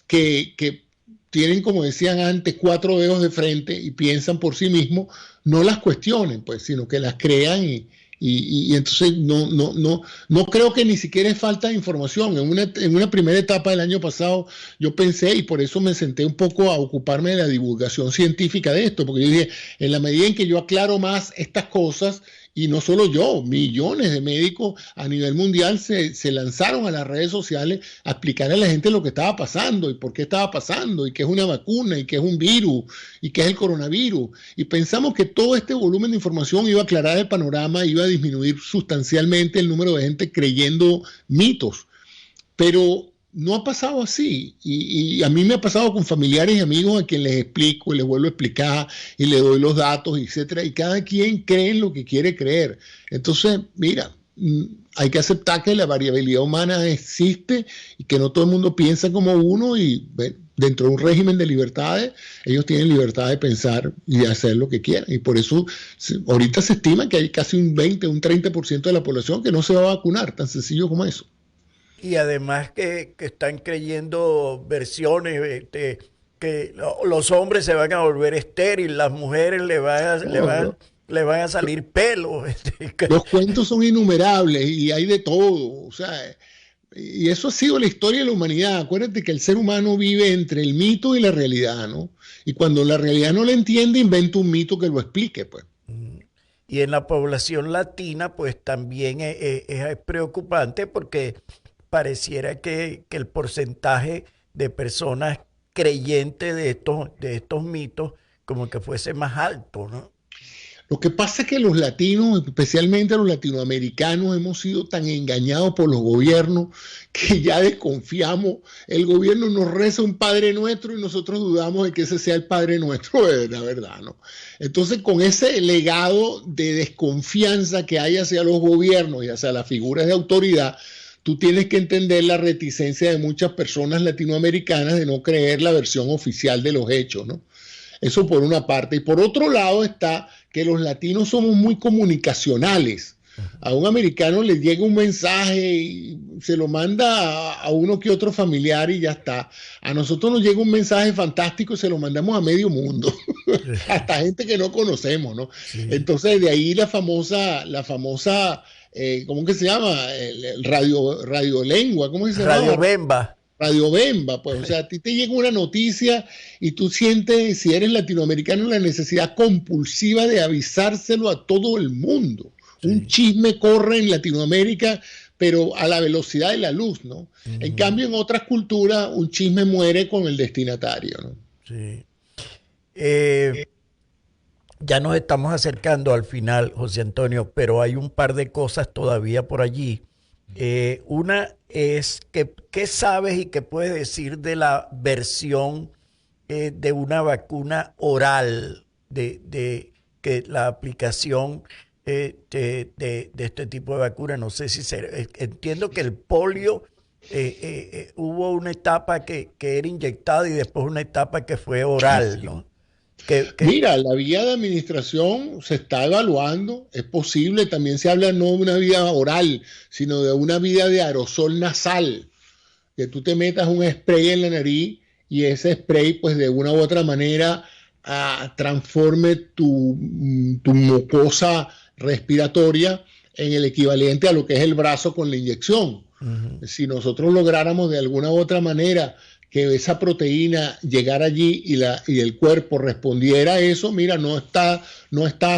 que tienen, como decían antes, 4 dedos de frente y piensan por sí mismos, no las cuestionen, pues, sino que las crean y entonces no creo que ni siquiera es falta de información. En una primera etapa del año pasado yo pensé, y por eso me senté un poco a ocuparme de la divulgación científica de esto, porque yo dije, en la medida en que yo aclaro más estas cosas, y no solo yo, millones de médicos a nivel mundial se lanzaron a las redes sociales a explicar a la gente lo que estaba pasando y por qué estaba pasando y qué es una vacuna y qué es un virus y qué es el coronavirus. Y pensamos que todo este volumen de información iba a aclarar el panorama, iba a disminuir sustancialmente el número de gente creyendo mitos. Pero no ha pasado así y a mí me ha pasado con familiares y amigos a quien les explico y les vuelvo a explicar y les doy los datos, etcétera, y cada quien cree en lo que quiere creer. Entonces, mira, hay que aceptar que la variabilidad humana existe y que no todo el mundo piensa como uno y dentro de un régimen de libertades, ellos tienen libertad de pensar y de hacer lo que quieran. Y por eso ahorita se estima que hay casi un 20, un 30% de la población que no se va a vacunar, tan sencillo como eso. Y además que están creyendo versiones que los hombres se van a volver estériles, las mujeres le van a salir pelos. Los cuentos son innumerables y hay de todo. O sea, y eso ha sido la historia de la humanidad. Acuérdate que el ser humano vive entre el mito y la realidad, ¿no? Y cuando la realidad no la entiende, inventa un mito que lo explique, pues. Y en la población latina, pues también es preocupante porque pareciera que el porcentaje de personas creyentes de estos mitos como que fuese más alto, ¿no? Lo que pasa es que los latinos, especialmente los latinoamericanos, hemos sido tan engañados por los gobiernos que ya desconfiamos. El gobierno nos reza un Padre Nuestro y nosotros dudamos de que ese sea el Padre Nuestro de la verdad, ¿no? Entonces, con ese legado de desconfianza que hay hacia los gobiernos y hacia las figuras de autoridad, tú tienes que entender la reticencia de muchas personas latinoamericanas de no creer la versión oficial de los hechos, ¿no? Eso por una parte. Y por otro lado está que los latinos somos muy comunicacionales. A un americano le llega un mensaje y se lo manda a uno que otro familiar y ya está. A nosotros nos llega un mensaje fantástico y se lo mandamos a medio mundo, hasta gente que no conocemos, ¿no? Sí. Entonces de ahí la famosa ¿cómo que se llama? El radiolengua, ¿cómo se llama? Radio Bemba. Radio Bemba, pues, o sea, a ti te llega una noticia y tú sientes, si eres latinoamericano, la necesidad compulsiva de avisárselo a todo el mundo. Sí. Un chisme corre en Latinoamérica, pero a la velocidad de la luz, ¿no? En cambio, en otras culturas, un chisme muere con el destinatario, ¿no? Sí. Ya nos estamos acercando al final, José Antonio, pero hay un par de cosas todavía por allí. Una es que, ¿qué sabes y qué puedes decir de la versión de una vacuna oral, de que la aplicación de este tipo de vacuna? No sé si entiendo que el polio hubo una etapa que era inyectada y después una etapa que fue oral, ¿no? Mira, la vía de administración se está evaluando, es posible, también se habla no de una vía oral, sino de una vía de aerosol nasal, que tú te metas un spray en la nariz y ese spray pues de una u otra manera transforme tu mucosa respiratoria en el equivalente a lo que es el brazo con la inyección. Si nosotros lográramos de alguna u otra manera que esa proteína llegara allí y el cuerpo respondiera a eso, mira, no está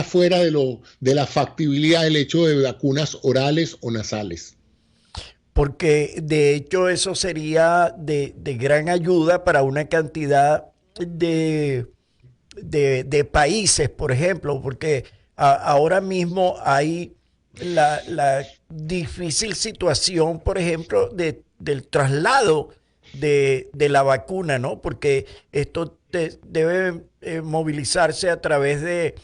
fuera de la factibilidad del hecho de vacunas orales o nasales. Porque de hecho eso sería de gran ayuda para una cantidad de países, por ejemplo, porque ahora mismo hay la difícil situación, por ejemplo, del traslado de la vacuna, ¿no? Porque esto debe movilizarse a través de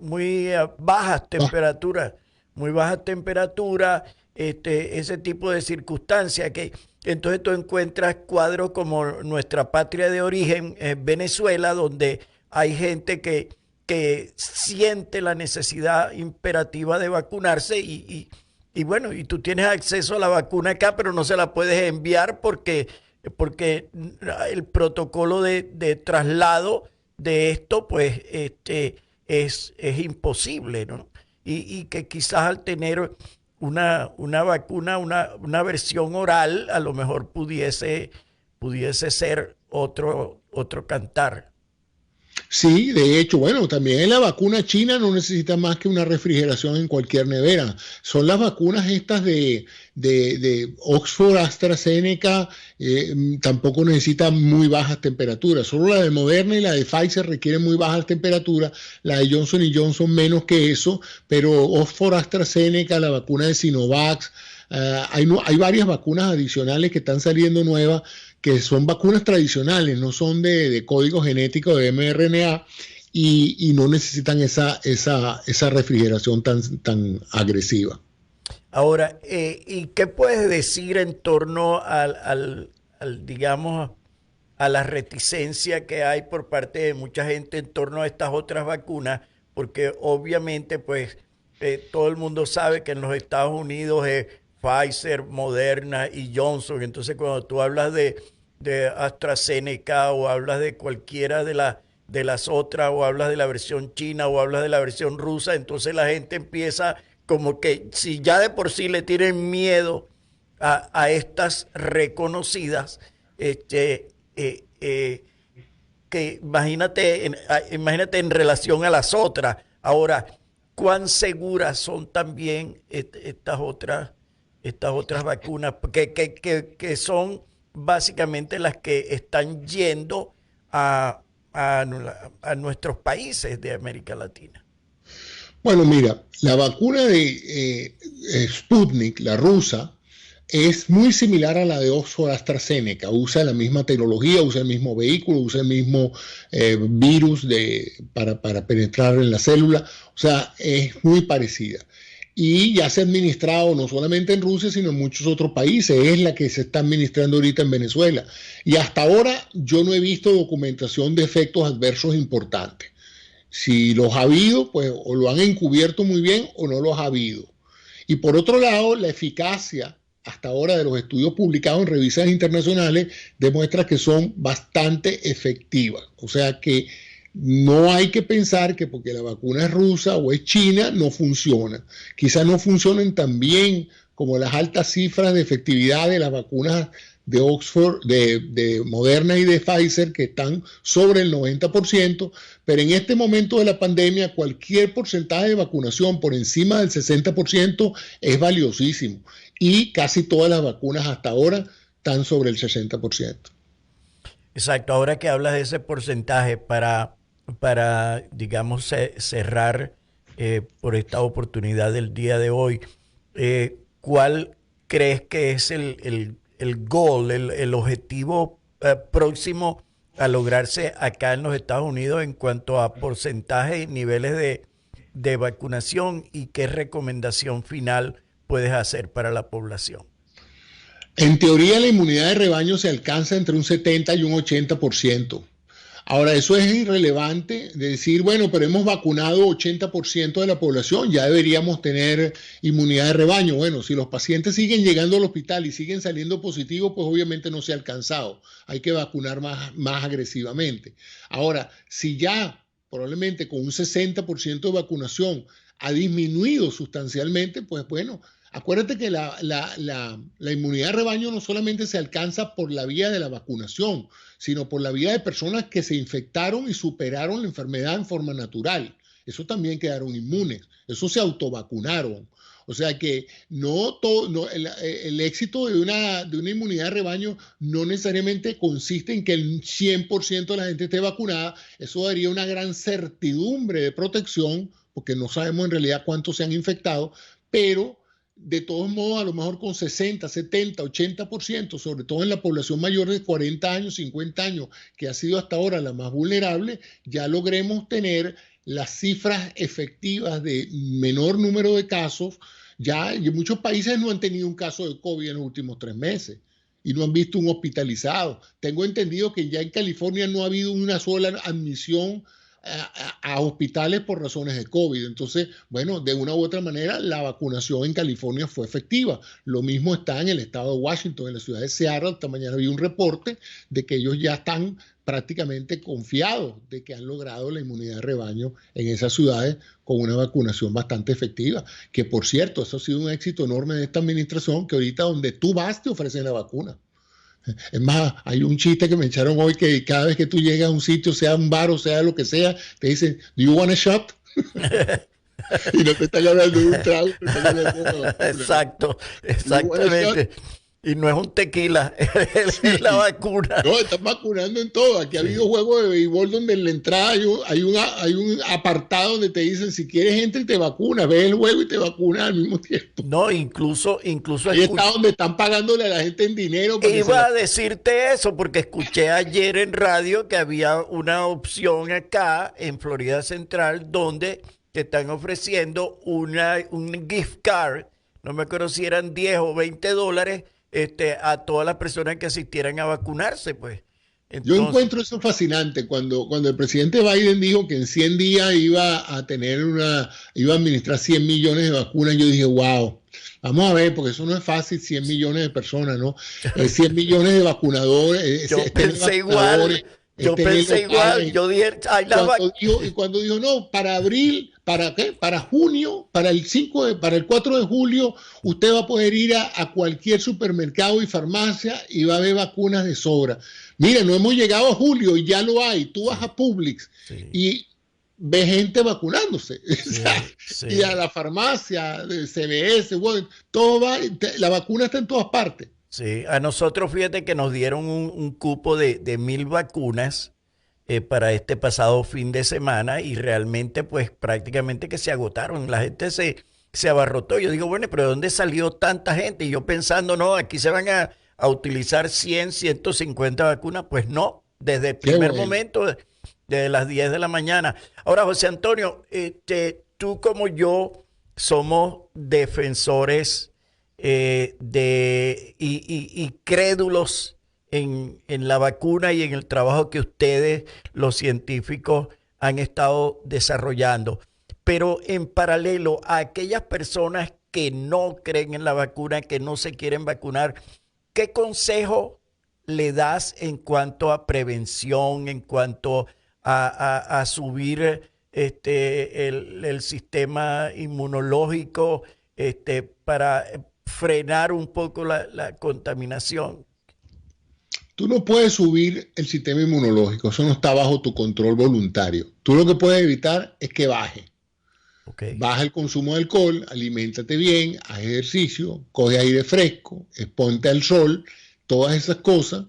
muy bajas Ah, temperaturas, muy bajas temperaturas, ese tipo de circunstancias que entonces tú encuentras cuadros como nuestra patria de origen, Venezuela, donde hay gente que siente la necesidad imperativa de vacunarse y bueno, y tú tienes acceso a la vacuna acá, pero no se la puedes enviar porque el protocolo de traslado de esto, pues, es imposible, ¿no? Y que quizás al tener una vacuna, una versión oral, a lo mejor pudiese ser otro cantar. sí, de hecho, bueno, también la vacuna china no necesita más que una refrigeración en cualquier nevera. Son las vacunas estas de Oxford, AstraZeneca, tampoco necesitan muy bajas temperaturas. Solo la de Moderna y la de Pfizer requieren muy bajas temperaturas. La de Johnson y Johnson menos que eso, pero Oxford, AstraZeneca, la vacuna de Sinovac, hay varias vacunas adicionales que están saliendo nuevas que son vacunas tradicionales, no son de código genético de mRNA y no necesitan esa refrigeración tan agresiva. Ahora, ¿y qué puedes decir en torno digamos, a la reticencia que hay por parte de mucha gente en torno a estas otras vacunas? Porque obviamente, pues, todo el mundo sabe que en los Estados Unidos es Pfizer, Moderna y Johnson. Entonces, cuando tú hablas de AstraZeneca o hablas de cualquiera de las otras o hablas de la versión china o hablas de la versión rusa, entonces la gente empieza como que si ya de por sí le tienen miedo a estas reconocidas, que imagínate en relación a las otras. Ahora, ¿cuán seguras son también estas otras vacunas que son básicamente las que están yendo a nuestros países de América Latina? Bueno, mira, la vacuna de Sputnik, la rusa, es muy similar a la de Oxford AstraZeneca. Usa la misma tecnología, usa el mismo vehículo, usa el mismo virus para penetrar en la célula. O sea, es muy parecida. Y ya se ha administrado no solamente en Rusia, sino en muchos otros países. Es la que se está administrando ahorita en Venezuela. Y hasta ahora yo no he visto documentación de efectos adversos importantes. Si los ha habido, pues o lo han encubierto muy bien o no los ha habido. Y por otro lado, la eficacia hasta ahora de los estudios publicados en revistas internacionales demuestra que son bastante efectivas. O sea que no hay que pensar que porque la vacuna es rusa o es china no funciona. Quizás no funcionen tan bien como las altas cifras de efectividad de las vacunas de Oxford, de Moderna y de Pfizer, que están sobre el 90%, pero en este momento de la pandemia cualquier porcentaje de vacunación por encima del 60% es valiosísimo y casi todas las vacunas hasta ahora están sobre el 60%. Exacto, ahora que hablas de ese porcentaje para digamos, cerrar por esta oportunidad del día de hoy, ¿cuál crees que es el goal, el objetivo próximo a lograrse acá en los Estados Unidos en cuanto a porcentaje y niveles de vacunación y qué recomendación final puedes hacer para la población? En teoría, la inmunidad de rebaño se alcanza entre un 70 y un 80%. Ahora, eso es irrelevante de decir, bueno, pero hemos vacunado 80% de la población, ya deberíamos tener inmunidad de rebaño. Bueno, si los pacientes siguen llegando al hospital y siguen saliendo positivos, pues obviamente no se ha alcanzado. Hay que vacunar más agresivamente. Ahora, si ya probablemente con un 60% de vacunación ha disminuido sustancialmente, pues bueno, acuérdate que la inmunidad de rebaño no solamente se alcanza por la vía de la vacunación, sino por la vía de personas que se infectaron y superaron la enfermedad en forma natural. Eso también quedaron inmunes, eso se autovacunaron. O sea que no todo, el éxito de una inmunidad de rebaño no necesariamente consiste en que el 100% de la gente esté vacunada. Eso daría una gran certidumbre de protección, porque no sabemos en realidad cuántos se han infectado, pero de todos modos, a lo mejor con 60, 70, 80%, sobre todo en la población mayor de 40 años, 50 años, que ha sido hasta ahora la más vulnerable, ya logremos tener las cifras efectivas de menor número de casos. Ya muchos países no han tenido un caso de COVID en los últimos 3 meses y no han visto un hospitalizado. Tengo entendido que ya en California no ha habido una sola admisión a hospitales por razones de COVID. Entonces, bueno, de una u otra manera, la vacunación en California fue efectiva. Lo mismo está en el estado de Washington, en la ciudad de Seattle. Esta mañana vi un reporte de que ellos ya están prácticamente confiados de que han logrado la inmunidad de rebaño en esas ciudades con una vacunación bastante efectiva. Que, por cierto, eso ha sido un éxito enorme de esta administración, que ahorita donde tú vas te ofrecen la vacuna. Es más, hay un chiste que me echaron hoy que cada vez que tú llegas a un sitio, sea un bar o sea lo que sea, te dicen, ¿do you want a shot? Y no te están hablando de un trago. Exacto, exactamente. Y no es un tequila, es la vacuna. No, están vacunando en todo. Aquí ha habido juegos de béisbol donde en la entrada hay un apartado donde te dicen, si quieres entra y te vacunas, ves el juego y te vacunas al mismo tiempo. No, incluso ahí está donde están pagándole a la gente en dinero. Iba a decirte eso porque escuché ayer en radio que había una opción acá en Florida Central donde te están ofreciendo un gift card, no me acuerdo si eran 10 o 20 dólares, a todas las personas que asistieran a vacunarse, pues. Entonces, yo encuentro eso fascinante. Cuando el presidente Biden dijo que en 100 días iba a administrar 100 millones de vacunas, yo dije, wow, vamos a ver, porque eso no es fácil, 100 millones de personas, ¿no? 100 millones de vacunadores. Yo pensé igual. Yo pensé igual, yo dije, y cuando dijo, no, para abril, ¿para qué? Para junio, para el 4 de julio, usted va a poder ir a cualquier supermercado y farmacia y va a haber vacunas de sobra. Mira, no hemos llegado a julio y ya lo hay. Tú vas a Publix y ves gente vacunándose. Y a la farmacia, de CVS, bueno, todo va, la vacuna está en todas partes. Sí, a nosotros fíjate que nos dieron un cupo de 1,000 vacunas para este pasado fin de semana y realmente pues prácticamente que se agotaron, la gente se abarrotó. Yo digo, bueno, pero ¿de dónde salió tanta gente? Y yo pensando, no, aquí se van a utilizar 100, 150 vacunas, pues no, desde el primer momento, desde las 10 de la mañana. Ahora, José Antonio, tú como yo somos defensores y crédulos en la vacuna y en el trabajo que ustedes, los científicos, han estado desarrollando. Pero en paralelo a aquellas personas que no creen en la vacuna, que no se quieren vacunar, ¿qué consejo le das en cuanto a prevención, en cuanto a subir el sistema inmunológico para frenar un poco la contaminación? Tú no puedes subir el sistema inmunológico, eso no está bajo tu control voluntario. Tú lo que puedes evitar es que baje. Okay. Baja el consumo de alcohol, aliméntate bien, haz ejercicio, coge aire fresco, exponte al sol, todas esas cosas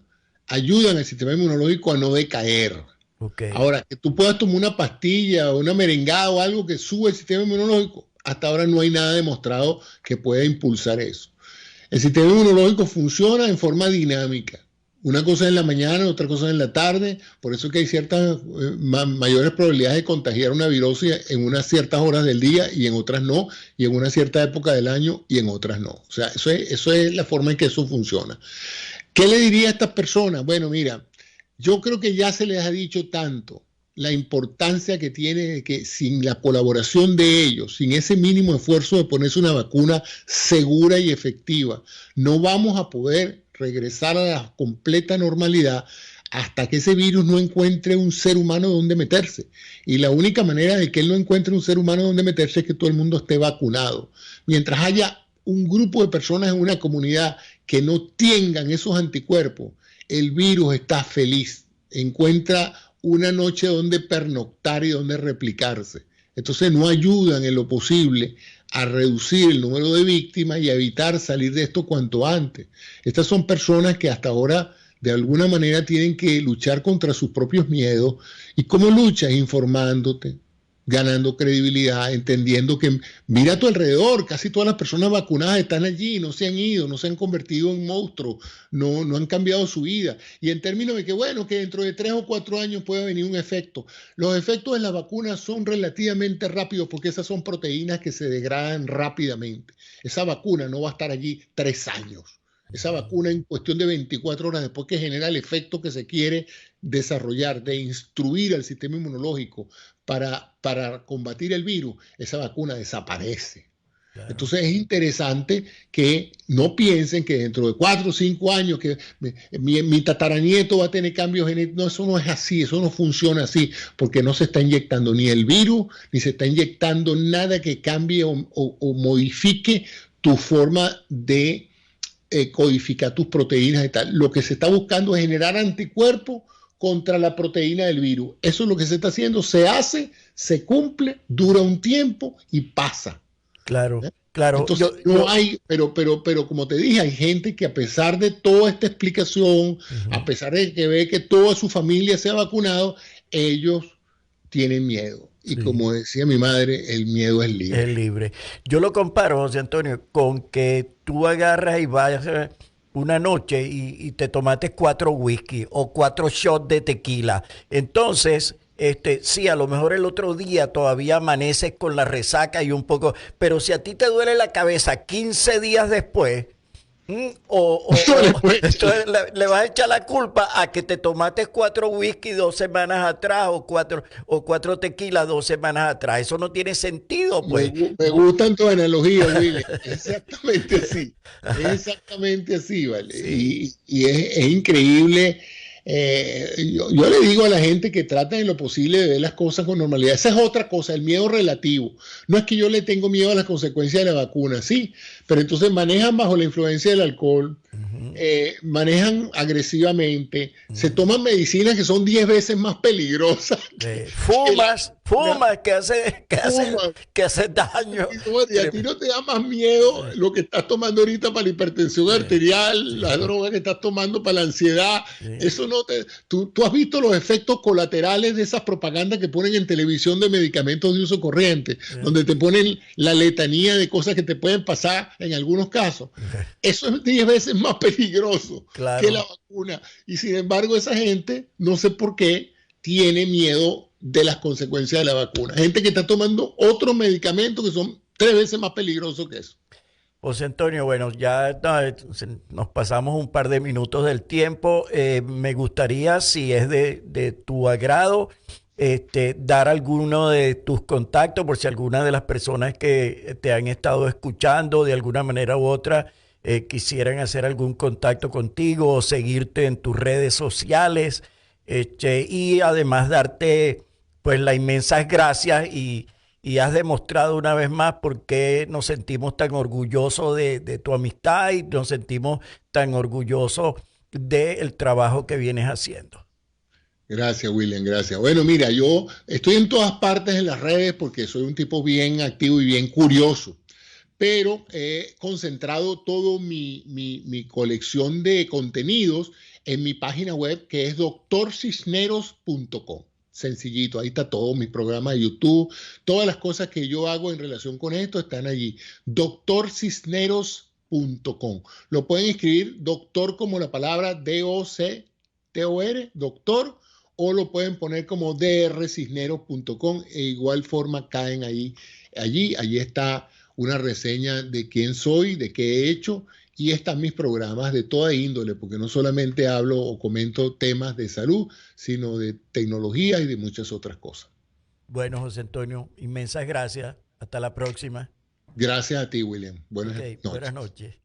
ayudan al sistema inmunológico a no decaer. Okay. Ahora, que tú puedas tomar una pastilla o una merengada o algo que sube el sistema inmunológico, hasta ahora no hay nada demostrado que pueda impulsar eso. El sistema inmunológico funciona en forma dinámica. Una cosa en la mañana, otra cosa en la tarde. Por eso es que hay ciertas mayores probabilidades de contagiar una virosis en unas ciertas horas del día y en otras no, y en una cierta época del año y en otras no. O sea, eso es la forma en que eso funciona. ¿Qué le diría a estas personas? Bueno, mira, yo creo que ya se les ha dicho tanto la importancia que tiene que sin la colaboración de ellos, sin ese mínimo esfuerzo de ponerse una vacuna segura y efectiva, no vamos a poder regresar a la completa normalidad hasta que ese virus no encuentre un ser humano donde meterse. Y la única manera de que él no encuentre un ser humano donde meterse es que todo el mundo esté vacunado. Mientras haya un grupo de personas en una comunidad que no tengan esos anticuerpos, el virus está feliz, encuentra una noche donde pernoctar y donde replicarse. Entonces no ayudan en lo posible a reducir el número de víctimas y a evitar salir de esto cuanto antes. Estas son personas que hasta ahora de alguna manera tienen que luchar contra sus propios miedos. ¿Y cómo luchas? Informándote, ganando credibilidad, entendiendo que mira a tu alrededor, casi todas las personas vacunadas están allí, no se han ido, no se han convertido en monstruos, no han cambiado su vida. Y en términos de que, bueno, que dentro de 3 o 4 años puede venir un efecto. Los efectos de las vacunas son relativamente rápidos porque esas son proteínas que se degradan rápidamente. Esa vacuna no va a estar allí 3 años. Esa vacuna en cuestión de 24 horas después que genera el efecto que se quiere desarrollar, de instruir al sistema inmunológico para combatir el virus, esa vacuna desaparece. Claro. Entonces es interesante que no piensen que dentro de 4 o 5 años que mi tataranieto va a tener cambios genéticos. No, eso no es así, eso no funciona así, porque no se está inyectando ni el virus, ni se está inyectando nada que cambie o modifique tu forma de codificar tus proteínas y tal. Lo que se está buscando es generar anticuerpos contra la proteína del virus. Eso es lo que se está haciendo, se hace, se cumple, dura un tiempo y pasa. Claro, claro. Entonces pero como te dije, hay gente que a pesar de toda esta explicación, a pesar de que ve que toda su familia se ha vacunado, ellos tienen miedo. Y como decía mi madre, el miedo es libre. Es libre. Yo lo comparo, José Antonio, con que tú agarras y vayas una noche y te tomaste 4 whisky o 4 shots de tequila. Entonces, sí, a lo mejor el otro día todavía amaneces con la resaca y un poco, pero si a ti te duele la cabeza 15 días después, entonces le vas a echar la culpa a que te tomaste 4 whisky 2 semanas atrás o cuatro tequilas 2 semanas atrás. Eso no tiene sentido, pues. Me gustan tus analogías, Willy. Exactamente así. Exactamente así, ¿vale? Sí. Y es increíble. Yo le digo a la gente que traten en lo posible de ver las cosas con normalidad. Esa es otra cosa, el miedo relativo. No es que yo le tengo miedo a las consecuencias de la vacuna, sí, pero entonces manejan bajo la influencia del alcohol, manejan agresivamente, se toman medicinas que son 10 veces más peligrosas. Fumas que hace daño. Y a ti no te da más miedo lo que estás tomando ahorita para la hipertensión arterial, la droga que estás tomando para la ansiedad. Eso no te... Tú has visto los efectos colaterales de esas propagandas que ponen en televisión de medicamentos de uso corriente, donde te ponen la letanía de cosas que te pueden pasar en algunos casos. Eso es 10 veces más peligroso que la vacuna. Y sin embargo, esa gente, no sé por qué, tiene miedo de las consecuencias de la vacuna. Gente que está tomando otros medicamentos que son 3 veces más peligrosos que eso. José Antonio, bueno, ya nos pasamos un par de minutos del tiempo. Me gustaría, si es de tu agrado, dar alguno de tus contactos, por si alguna de las personas que te han estado escuchando de alguna manera u otra quisieran hacer algún contacto contigo o seguirte en tus redes sociales, y además darte pues las inmensas gracias y has demostrado una vez más por qué nos sentimos tan orgullosos de tu amistad y nos sentimos tan orgullosos del trabajo que vienes haciendo. Gracias, William, gracias. Bueno, mira, yo estoy en todas partes en las redes porque soy un tipo bien activo y bien curioso, pero he concentrado toda mi colección de contenidos en mi página web, que es doctorcisneros.com. Sencillito, ahí está todo, mis programas de YouTube, todas las cosas que yo hago en relación con esto están allí. doctorcisneros.com. Lo pueden escribir doctor como la palabra D-O-C-T-O-R, doctor, o lo pueden poner como drcisneros.com. E igual forma caen allí está una reseña de quién soy, de qué he hecho, y están mis programas de toda índole, porque no solamente hablo o comento temas de salud, sino de tecnología y de muchas otras cosas. Bueno, José Antonio, inmensas gracias. Hasta la próxima. Gracias a ti, William. Buenas noches. Buenas noches.